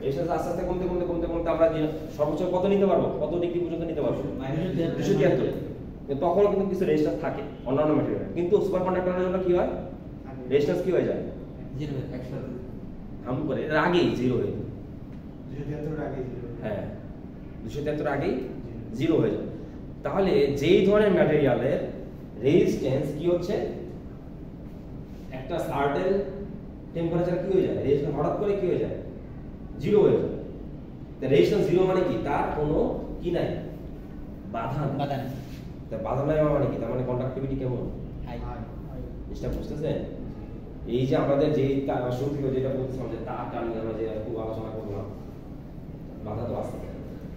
রেজিস্ট্যান্স আস্তে আস্তে কমতে আমরা সর্বোচ্চ কত নিতে পারবো, কত ডিগ্রি পর্যন্ত নিতে পারবো, 273। তখন কিন্তু কিছু রেজিস্ট্যান্স থাকে অন্যান্য ম্যাটেরিয়াল, কিন্তু সুপার কন্ডাক্টরের জন্য কি হয়, রেজিস্ট্যান্স কি হয়ে যায়, জিরো একসাথে হাম করে এর আগেই জিরো হয়ে যায়। 273 আগে জিরো। হ্যাঁ 273 আগেই জিরো হয়ে যায়। তাহলে যেই ধরনের ম্যাটেরিয়ালের রেজিস্ট্যান্স কি হচ্ছে, একটা সার্টেন টেম্পারেচার কি হয়ে যায়, রেজিস্ট্যান্স হঠাৎ করে কি হয়ে যায়, জিরো হয়ে যায়। তা রেজিস্ট্যান্স জিরো মানে কি, তার কোনো কি নাই, বাধা নাই। বাধা নেই। তা বাধা নাই মানে কি, তার মানে কন্ডাক্টিভিটি কেমন, হাই। জিনিসটা বুঝতেছেন? এই যে আমাদের যে শুরু থেকে যেটা বলছিলাম যে তারটা নিয়ে আমরা যে খুব আলোচনা করলাম, বাধা তো আছে।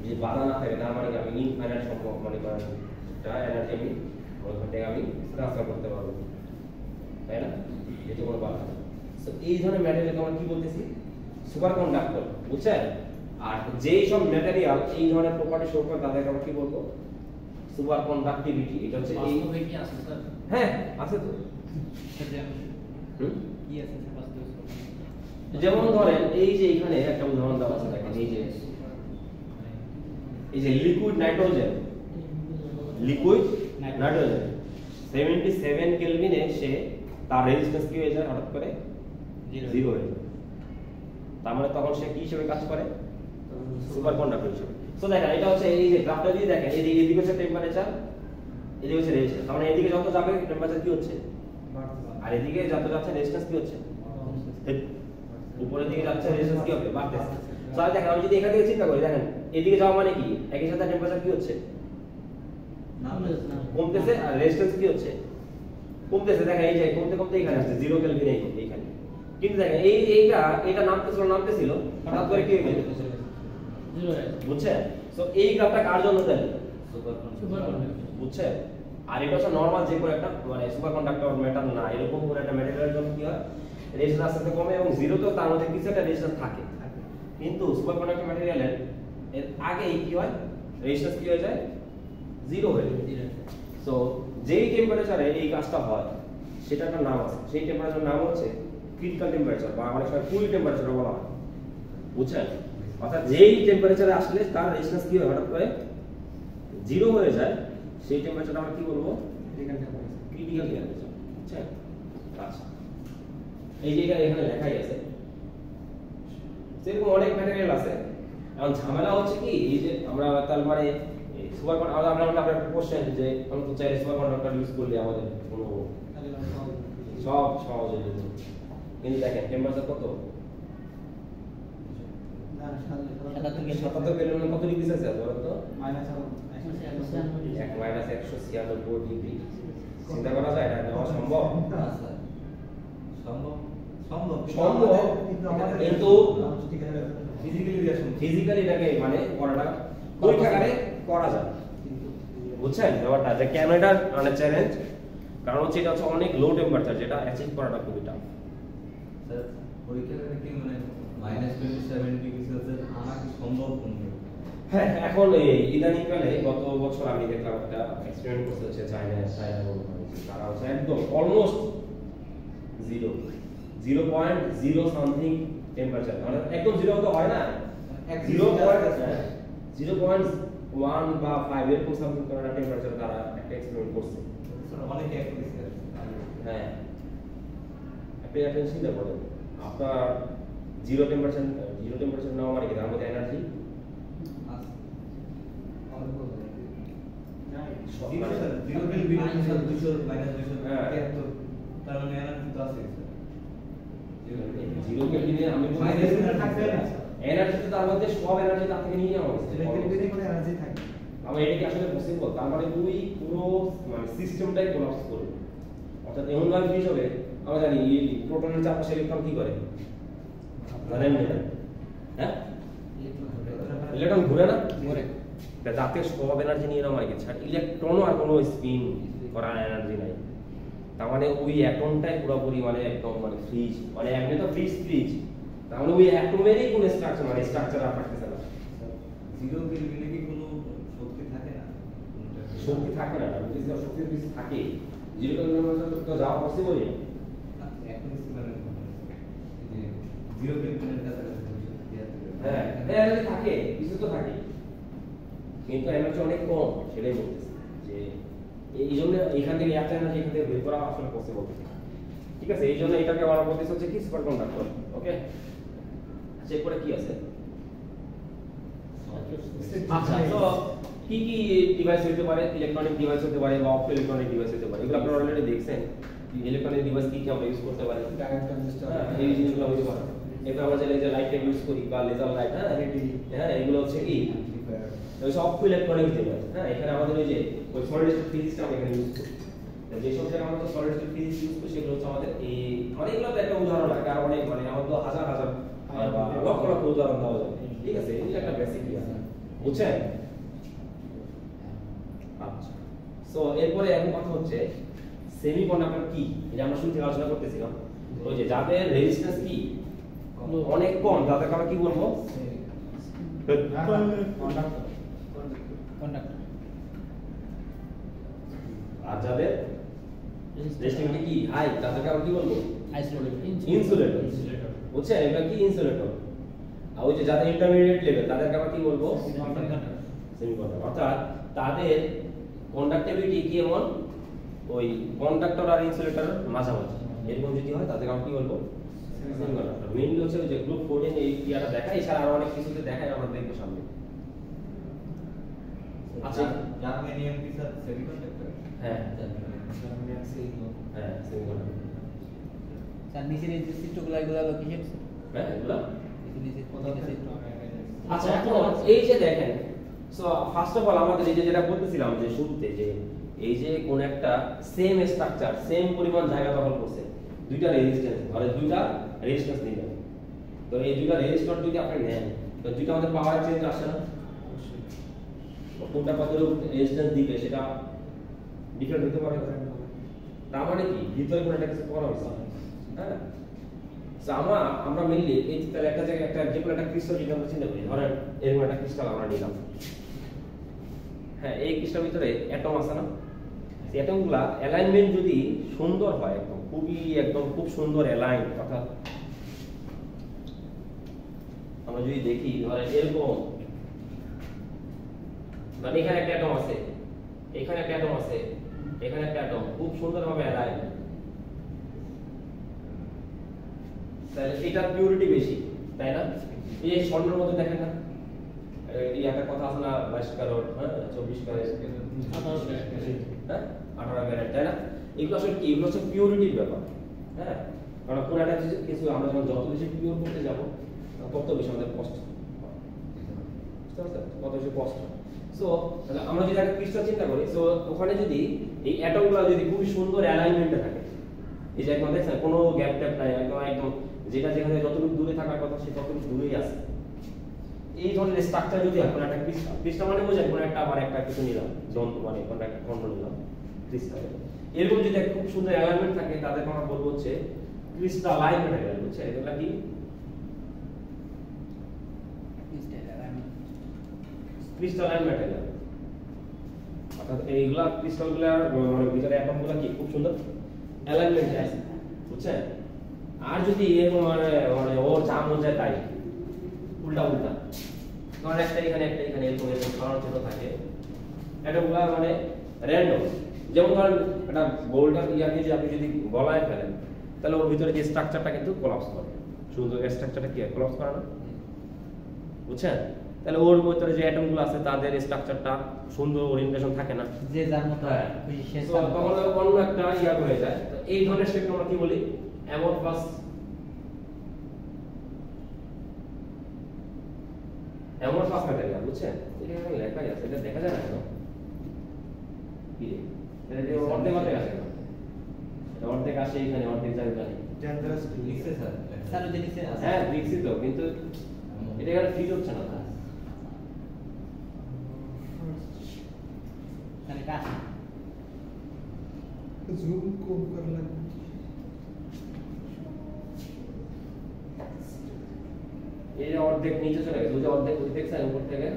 যে বাধা না থাকে তার মানে কি আমি ইনফাইনাইট সম্ভব মনে করেন একটা এনার্জি আমি ওইখান থেকে আমি ট্রান্সফার করতে পারবো, তাই না? এটা কোনো বাধা না। সো এই ধরনের ম্যাটেরিয়ালকে আমরা কি বলতেছি, সুপার কন্ডাক্টর, বুঝছেন? আর যেই সব ম্যাটেরিয়াল এই ধরনের প্রপার্টি শো করে তাদেরকে আমরা কি বলবো, সুপার কন্ডাক্টিভিটি। এটা হচ্ছে এই, বাস্তবে কি আছে স্যার? হ্যাঁ আছে তো। কি আছে বাস্তবে? যেমন ধরেন এই যে এখানে একটা উদাহরণ দেওয়া আছে, দেখেন এই যে লিকুইড নাইট্রোজেন 77 কেলভিনে সে তার রেজিস্ট্যান্স কি হয়ে যায়, হঠাৎ করে জিরো হয়ে যায়। তার মানে তখন সে কি হিসেবে কাজ করে, সুপার কন্ডাক্টর হিসেবে। সো দেখেন এটা হচ্ছে এই যে গ্রাফটা যদি দেখেন, এদিকে হচ্ছে টেম্পারেচার, এদিকে হচ্ছে রেজিস্ট্যান্স। তার মানে এদিকে যত যাবে টেম্পারেচার কি হচ্ছে, আর এদিকে যত যাচ্ছে রেজিস্ট্যান্স কি হচ্ছে, উপরের দিকে যাচ্ছে রেজিস্ট্যান্স কি হবে, বাড়তেছে। সো দেখেন আমি যদি এখান থেকে চিন্তা করি, দেখেন এদিকে যাওয়া মানে কি, একই সাথে টেম্পারেচার কি হচ্ছে, কমতেছে, আর রেজিস্ট্যান্স কি হচ্ছে, কমতেছে। দেখেন এই যে কমতে এখানে আসছে 0 কেলভিন এইখানে। কিন্তু দেখেন এইটা নামতেছিল হঠাৎ করে কি হয়ে গেল, জিরো হয়ে যায়। বুঝছেন? সো এই গ্রাফটা কার জন্য দেন, সুপার কন্ডাক্টর। বুঝছেন? আর এটা হচ্ছে নরমাল যে কোনো একটা মানে সুপার কন্ডাক্টর মেটাল না, এরকম কোনো একটা ম্যাটেরিয়ালের জন্য কি হয়, রেজিস্ট্যান্স আস্তে কমে এবং জিরোতেও তার মধ্যে কিছু একটা রেজিস্ট্যান্স থাকে। কিন্তু সুপার কন্ডাক্টর ম্যাটেরিয়ালের এর আগেই কি হয়, রেজিস্ট্যান্স কি হয়ে যায়, জিরো হয়ে যায়। সো যেই টেম্পারেচারে এই কাজটা হয় সেটা একটা নাম আছে, সেই টেম্পারেচার নাম হচ্ছে ক্রিটিক্যাল টেম্পারেচার, বা অনেক সময় কুল টেম্পারেচার বলা হয়, বুঝছেন? অর্থাৎ যেই টেম্পারেচারে আসলে তার রেজিস্ট্যান্স কি হয়, হঠাৎ করে জিরো হয়ে যায়, সেই টেম্পারেচারটা আমরা কি বলবো, ক্রিটিক্যাল টেম্পারেচার, বুঝছেন? আচ্ছা এই যে এখানে লেখাই আছে, সেরকম অনেক ম্যাটেরিয়াল আছে। এখন ঝামেলা হচ্ছে কি, এই যে আমরা তার মানে সুপার আমরা একটা কোশ্চেন যে আমরা তো চাই সুপার কন্ডাক্টর ইউজ করলে আমাদের কোনো সব সহজ হয়ে যেত, কিন্তু দেখেন টেম্পারেচার কত, 77 কেলভিন, কত ডিগ্রি সেলসিয়াস বলেন তো, -196 ডিগ্রি। চিন্তা করা যায় এটা নেওয়া সম্ভব? সম্ভব, কিন্তু ফিজিক্যালি এটাকে মানে করাটা পরীক্ষাগারে করা যায়, বুঝছেন ব্যাপারটা? যে কেন এটা মানে চ্যালেঞ্জ, কারণ হচ্ছে এটা হচ্ছে অনেক লো টেম্পারেচার, যেটা অ্যাচিভ করাটা খুবই টাফ। স্যার পরীক্ষাগারে কি মানে -27 ডিগ্রি সেলসিয়াস আনা কি সম্ভব? হ্যাঁ এখন এই ইদানিংকালে গত বছর আমি দেখলাম একটা এক্সপেরিমেন্ট করতেছে চায়না তারা হচ্ছে একদম অলমোস্ট 0.0 সামথিং টেম্পারেচার, মানে একদম 0 তো হয় না, 0.1 বা 5 এরকম সামথিং করার টেম্পারেচার তারা একটা এক্সপেরিমেন্ট করছে। অনেক অ্যাকুরেসি আছে। হ্যাঁ আপনি একটা চিন্তা করেন, আপনার 0 টেম্পারেচার নেওয়া মানে কি, তার মধ্যে এনার্জি এনার্জি, তার মধ্যে সব এনার্জি তার থেকে নিয়ে যাওয়া হয়েছে। আমার এটা কি আসলে পসিবল? তার মানে পুরো মানে সিস্টেমটাই কোলাপস করবে। অর্থাৎ এমন ভাবে ফিনিশ হবে, আমরা জানি প্রোটনের চারপাশে ইলেকট্রন কি করে জানেন না? হ্যাঁ ইলেকট্রন ঘুরে না, ঘুরে, যাতে সব এনার্জি নিয়ে নেওয়া হয়, আর ইলেকট্রনও আর কোনো স্পিন করার এনার্জি নাই। তার মানে ওই অ্যাটমটাই পুরোপুরি মানে একদম মানে ফ্রিজ, মানে এমনি তো ফ্রিজ, তার মানে ওই অ্যাটমেরই কোনো স্ট্রাকচার মানে স্ট্রাকচার আর থাকতেছে না। জিরো কেলভিনে কি কোনো শক্তি থাকে না? শক্তি থাকে না, শক্তি বেশি থাকে। জিরো কেলভিনের তো যাওয়া পসিবল না। এখন মানে যে জিরো কেলভিনের কাছাকাছি হ্যাঁ, এনার্জি থাকে, কিছু তো থাকে, কিন্তু এনার্জি অনেক কম, সেটাই বলতেছি যে এই জন্য এখান থেকে একটা এনার্জি এখান থেকে বের করা আসলে পসিবল। ঠিক আছে, এই জন্য এটাকে বলা বলতেছে হচ্ছে কি সুপার কন্ডাক্টর। ওকে, চেক করে কি আছে। আচ্ছা, তো কি কি ডিভাইস হতে পারে? ইলেকট্রনিক ডিভাইস হতে পারে বা অপটো ইলেকট্রনিক ডিভাইস হতে পারে, এগুলো আপনারা অলরেডি দেখছেন। ইলেকট্রনিক ডিভাইস কি কি আমরা ইউজ করতে পারি, ডায়োড ট্রানজিস্টর, এই জিনিসগুলো হতে পারে। এবার আমরা চাইলে যে লাইট ইউজ করি বা লেজার লাইট, হ্যাঁ এগুলো হচ্ছে কি অপটো ইলেকট্রনিক ডিভাইস। হ্যাঁ, এখানে আমাদের ওই যে ওই সলিড স্টেট ফিজিক্সটা আমরা এখানে ইউজ করি। যে সব জায়গায় আমরা সলিড স্টেট ফিজিক্স ইউজ করি সেগুলো হচ্ছে আমাদের এই মানে এগুলো তো একটা উদাহরণ লাগে, আর অনেক মানে আমাদের তো হাজার হাজার বা লক্ষ লক্ষ উদাহরণ দেওয়া যায়। ঠিক আছে, এটা একটা বেসিক আছে, বুঝছেন? আচ্ছা, সো এরপরে এখন কথা হচ্ছে সেমিকন্ডাক্টর কি, এটা আমরা শুরু থেকে আলোচনা করতেছিলাম। ওই যে যাদের রেজিস্ট্যান্স কি অনেক কম, তাদেরকে আমরা কি বলবো? কন্ডাক্টর। আর যাদের রেজিস্ট্যান্স কি হাই, তাদেরকে আমরা কি বলবো? আইসোলেটর। ইনসুলেটর। বুঝছেন, এটা কি ইনসুলেটর। আর ওই যে যাদের ইন্টারমিডিয়েট লেভেল, তাদেরকে আমরা কি বলবো? সেমিকন্ডাক্টর। অর্থাৎ তাদের কন্ডাক্টিভিটি কি এমন ওই কন্ডাক্টর আর ইনসুলেটরের মাঝামাঝি, এরকম যদি হয় তাদেরকে আমরা কি বলবো? সেমিকন্ডাক্টর। মেইনলি হচ্ছে যে গ্রুপ 14 এই ইয়াটা দেখায়, এছাড়া আরো অনেক কিছুতে দেখায়, আমরা দেখবো সামনে। আচ্ছা, জার্মেনিয়াম কি স্যার সেমিকন্ডাক্টর? হ্যাঁ জার্মেনিয়াম সিগন্যাল, হ্যাঁ সেমিকন্ডাক্টর। স্যার নিচের এই যে চিত্রগুলো এগুলো হলো কিসের? হ্যাঁ এগুলা। নিচে চিত্র। আচ্ছা, এখন এই যে দেখেন, সো ফার্স্ট অফ অল আমাদের এই যে যেটা বলতেছিলাম যে শুরুতে যে এই যে কোন একটা সেম স্ট্রাকচার সেম পরিমাণ জায়গা দখল করছে, দুইটা রেজিস্ট্যান্স আর দুইটা রেজিস্ট্যান্স নিলেন, তো এই দুইটা রেজিস্টর যদি আপনি নেন তো দুইটা আমাদের পাওয়ার চেঞ্জ আসে না? কোনটা কতটুকু রেজিস্ট্যান্স দিবে সেটা ডিফারেন্ট হতে পারে। তার মানে কি ভিতরে কোনো একটা কিছু করা হয়েছে। হ্যাঁ, সো আমরা মেইনলি এই তাহলে একটা জায়গায় একটা যে কোনো একটা ক্রিস্টাল যদি আমরা চিন্তা করি, ধরেন এরকম একটা ক্রিস্টাল আমরা নিলাম। হ্যাঁ, এই ক্রিস্টাল ভিতরে অ্যাটম আছে না? সেই অ্যাটমগুলা অ্যালাইনমেন্ট যদি সুন্দর হয়, একদম খুব সুন্দর অ্যালাইন, অর্থাৎ আমরা যদি দেখি ধরেন এরকম, মানে এখানে একটা অ্যাটম আছে, এখানে একটা অ্যাটম আছে, এখানে একটা অ্যাটম খুব সুন্দরভাবে অ্যালাইন, তাহলে এটার পিউরিটি বেশি, তাই না? এই যে স্বর্ণের মধ্যে দেখেন না এই একটা কথা আছে না, 22 ক্যারেট, হ্যাঁ 24 ক্যারেট, 18 ক্যারেট, তাই না? এগুলো আসলে কি, এগুলো হচ্ছে পিউরিটির ব্যাপার। হ্যাঁ, কারণ কোন একটা কিছু আমরা যখন যত বেশি পিওর করতে যাব তত বেশি আমাদের কষ্ট, কত বেশি কষ্ট। সো আমরা যদি একটা ক্রিস্টাল চিন্তা করি, সো ওখানে যদি এই অ্যাটমগুলো যদি খুবই সুন্দর অ্যালাইনমেন্টে থাকে, এই যে একদম দেখছেন কোনো গ্যাপ ট্যাপ নাই, একদম যেটা যেখানে যতটুকু দূরে থাকার কথা সে ততটুকু দূরেই আছে, এই ধরনের স্ট্রাকচার যদি এখন একটা ক্রিস্টাল মানে বোঝেন কোন একটা আবার একটা কিছু নিলাম যন্ত্র, মানে কোন একটা খন্ড নিলাম ক্রিস্টাল, এরকম যদি খুব সুন্দর অ্যালাইনমেন্ট থাকে তাদেরকে আমরা বলবো হচ্ছে ক্রিস্টালাইন ম্যাটেরিয়াল। বুঝছেন, এগুলা কি ক্রিস্টালাইন ম্যাটেরিয়াল। অর্থাৎ এইগুলা ক্রিস্টালগুলার মানে ভিতরে অ্যাটমগুলো কি খুব সুন্দর অ্যালাইনমেন্টে আছে, বুঝছেন? আর যদি এরকম মানে ওর যা মন যায় তাই উল্টা ধরেন একটা এখানে এরকম সরানো থাকে, অ্যাটমগুলো মানে র্যান্ডম। যেমন ধরেন একটা বোল্ডার ইয়াকে যদি আপনি যদি গলায় ফেলেন তাহলে ওর ভিতরে যে স্ট্রাকচারটা কিন্তু কোলাপস করে, সুন্দর স্ট্রাকচারটা কি কোলাপস করে না? বুঝছেন, তাহলে ওর ভিতরে যে অ্যাটমগুলো আছে তাদের স্ট্রাকচারটা সুন্দর ওরিয়েন্টেশন থাকে না, যে যার মতো খুশি সে তখন অন্য একটা ইয়া হয়ে যায়। তো এই ধরনের শেপকে আমরা কি বলি? অ্যামরফাস। অ্যামরফাস ম্যাটেরিয়াল, বুঝছেন? এটা এখানে লেখাই আছে, এটা দেখা যায় না কেন? কি রে, এটা যে অর্ধেক আছে না, এটা অর্ধেক আসে এখানে, অর্ধেক যায় ওখানে। ডেঞ্জারাস লিখছে স্যার স্যার ওই যে নিচে আছে। হ্যাঁ লিখছি তো, কিন্তু এটা এখানে ফিট হচ্ছে না। মানে কাজ জুম কম করা লাগবে। এই যে অর্ধেক নিচে চলে গেছে, ওই যে অর্ধেক ওই দেখছেন উপর থেকে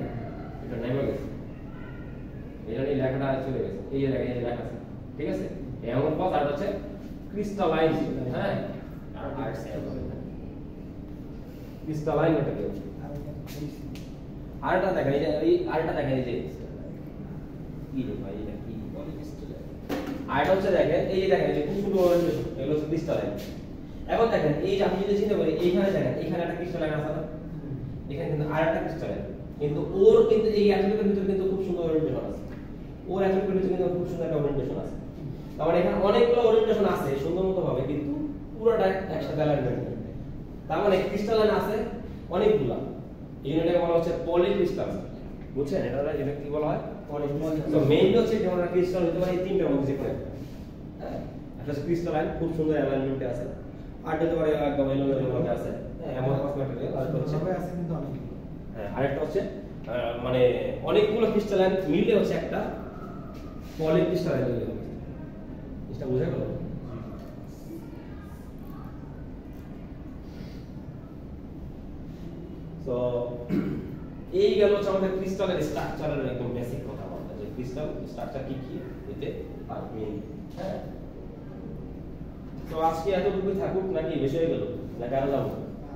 এটা নেমে গেছে, এই জন্য এই লেখাটা চলে গেছে, এই যে লেখা আছে, ঠিক আছে। এমন কথা আর হচ্ছে ক্রিস্টালাইন, হ্যাঁ আর ক্রিস্টালাইন এটা কি আরেকটা দেখেন, এই যে এই আরেকটা দেখেন, এই যে কি রে ভাই এটা কি পলিক্রিস্টালাইন, আরেকটা হচ্ছে দেখেন, এই যে দেখেন এই যে খুব সুন্দর ওরিয়েন্টেশন, এগুলো হচ্ছে ক্রিস্টালাইন। এখন দেখেন এই যে আপনি যদি চিন্তা করেন এইখানে দেখেন এখানে একটা ক্রিস্টালাইন আছে না, এখানে কিন্তু আরেকটা ক্রিস্টালাইন, কিন্তু ওর কিন্তু এই অ্যাটমিকের ভিতরে কিন্তু খুব সুন্দর ওরিয়েন্টেশন আছে, ওর অ্যাটমিকের ভিতরে কিন্তু খুব সুন্দর একটা ওরিয়েন্টেশন আছে। তার মানে এখানে অনেকগুলো ওরিয়েন্টেশন আছে সুন্দর মতো ভাবে, কিন্তু পুরোটা একসাথে অ্যালাইনমেন্ট। তার মানে ক্রিস্টালাইন আছে অনেকগুলা, এই জন্য এটাকে বলা হচ্ছে পলিক্রিস্টাল, বুঝছেন? এটা কি বলা হয়? পলিক্রিস্টাল। তো মেইনলি হচ্ছে যেমন একটা ক্রিস্টাল হতে পারে এই তিনটার মধ্যে যে কোনো একটা, হ্যাঁ একটা হচ্ছে ক্রিস্টালাইন খুব সুন্দর অ্যালাইনমেন্টে আছে, আর হতে পারে একদম এলোমেলো ভাবে আছে, হ্যাঁ এমন ম্যাটেরিয়াল, আর হচ্ছে সবাই আছে কিন্তু অনেক। হ্যাঁ আরেকটা হচ্ছে মানে অনেকগুলো ক্রিস্টালাইন মিলে হচ্ছে একটা পলিক্রিস্টালাইন তৈরি হবে। এটা বোঝা গেল? তো এই গেল হচ্ছে আমাদের ক্রিস্টালের স্ট্রাকচারের একদম বেসিক কথা বলতে, যে ক্রিস্টাল স্ট্রাকচার কি কি এতে আর মেইন, হ্যাঁ। তো আজকে এতটুকুই থাকুক নাকি বেশি হয়ে গেল না কারো যাবো?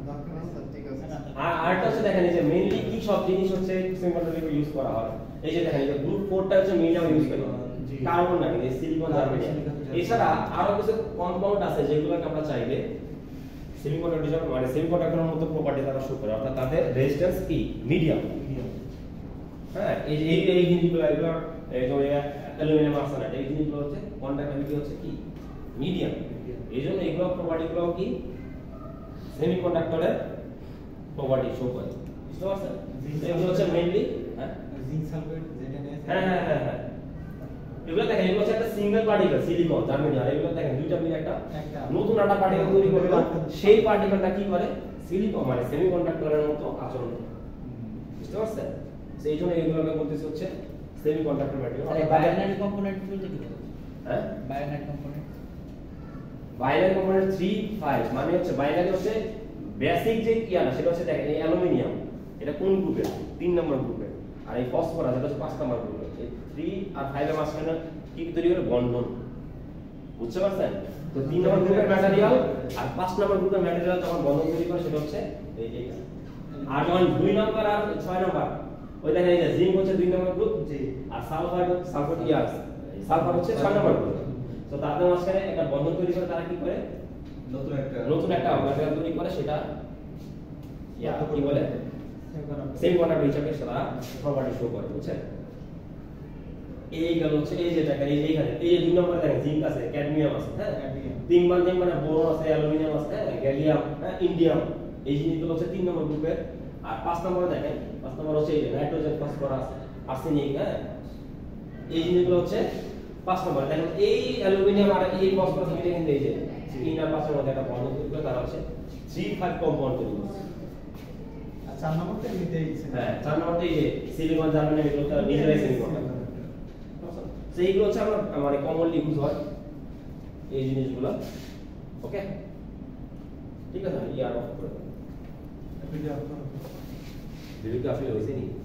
দরকার আছে, ঠিক আছে। আর আরেকটা হচ্ছে দেখেন এই যে মেইনলি কি সব জিনিস হচ্ছে সেমিকন্ডাক্টর ইউজ করা হয়, এই যে দেখেন এই যে গ্রুপ 4টা হচ্ছে মিডিয়াম ইউজ করা হয়, কার্বন না কিন্তু সিলিকন জার্মেনিয়াম। এছাড়া আরো কিছু কম্পাউন্ড আছে যেগুলোকে আমরা চাইলে সেমিকন্ডাক্টর হিসেবে মানে সেমিকন্ডাক্টরের মতো প্রপার্টি তারা শো করে, অর্থাৎ তাদের রেজিস্ট্যান্স কি মিডিয়াম, হ্যাঁ। এই যে এই জিনিসগুলো এগুলো একদম অ্যালুমিনিয়াম আর্সেনাইড, এই জিনিসগুলো হচ্ছে কন্ডাক্টিভিটি হচ্ছে কি মিডিয়াম, এইজন্য এগুলো প্রপার্টিগুলো কি সেমিকন্ডাক্টরের প্রপার্টি শো করে, বুঝতে পারছেন? এগুলো হচ্ছে মেইনলি হ্যাঁ জিঙ্ক সালফেট যেটা নিয়ে হ্যাঁ এগুলো দেখেন এগুলো হচ্ছে একটা সিঙ্গেল পার্টিকেল সিলিকন জার্মেনিয়াম, এগুলো দেখেন দুইটা মিলে একটা নতুন একটা পার্টিকেল তৈরি করে, সেই পার্টিকেলটা কি করে সিলিকন মানে সেমিকন্ডাক্টরের মতো আচরণ করে, বুঝতে পারছেন? সেই জন্য এগুলোকে বলতেছে হচ্ছে সেমিকন্ডাক্টর ম্যাটেরিয়াল। আরে বাইনারি কম্পোনেন্ট বলতে কি বোঝায়? হ্যাঁ বাইনারি কম্পোনেন্ট, বাইনারি কম্পোনেন্ট 3 5 মানে হচ্ছে বাইনারি হচ্ছে বেসিক যে কি আছে সেটা হচ্ছে দেখেন এই অ্যালুমিনিয়াম এটা কোন গ্রুপের? 3 নম্বর গ্রুপের, আর এই ফসফরাস এটা হচ্ছে 5 নম্বর গ্রুপের। এই 3 আর 5 এর মাঝখানে কি তৈরি করে? বন্ধন, বুঝতে পারছেন? তো 3 নম্বর গ্রুপের ম্যাটেরিয়াল আর 5 নম্বর গ্রুপের ম্যাটেরিয়াল যখন বন্ধন তৈরি করে সেটা হচ্ছে এইটা। আর যখন 2 নম্বর আর 6 নম্বর ওই দেখেন এই যে জিঙ্ক হচ্ছে 2 নম্বর গ্রুপ, জি, আর সালফার ইয়াস সালফার হচ্ছে 6 নম্বর গ্রুপ। তো তাদের মাঝখানে একটা বন্ধন তৈরি করে তারা কি করে? নতুন একটা ম্যাটেরিয়াল তৈরি করে, সেটা কি বলে? সেমিকন্ডাক্টর হিসেবে সেটা প্রপার্টি শো করে, বুঝছেন? এই গেল হচ্ছে এই যে দেখেন এই এইখানে এই যে 2 নম্বরে দেখেন জিঙ্ক আছে, ক্যাডমিয়াম আছে, হ্যাঁ 3 মানে বোরন আছে, অ্যালুমিনিয়াম আছে, হ্যাঁ গ্যালিয়াম, হ্যাঁ ইন্ডিয়াম, এই জিনিসগুলো হচ্ছে 3 নম্বর গ্রুপের। আর 5 নম্বরে দেখেন 5 নম্বর হচ্ছে এই যে নাইট্রোজেন, ফসফরাস, আর্সেনিক, হ্যাঁ এই জিনিসগুলো হচ্ছে 5 নম্বরে। দেখেন এই অ্যালুমিনিয়াম আর এই ফসফরাস মিলে কিন্তু এই যে 3 আর 5 এর মধ্যে একটা বন্ধন তৈরি করে তারা হচ্ছে 3-5 কম্পাউন্ড তৈরি করছে। আর 4 নম্বরটা এমনিতেই হ্যাঁ 4 নম্বরটা এই যে সিলিকন জার্মেনিয়াম এগুলো তো নিজেরাই সিলিকন, সেইগুলো হচ্ছে আমরা মানে কমনলি ইউজ হয় এই জিনিসগুলো, ওকে ঠিক আছে। ইয়ার অফ করে ভিডিও কাফি হয়েছে নি।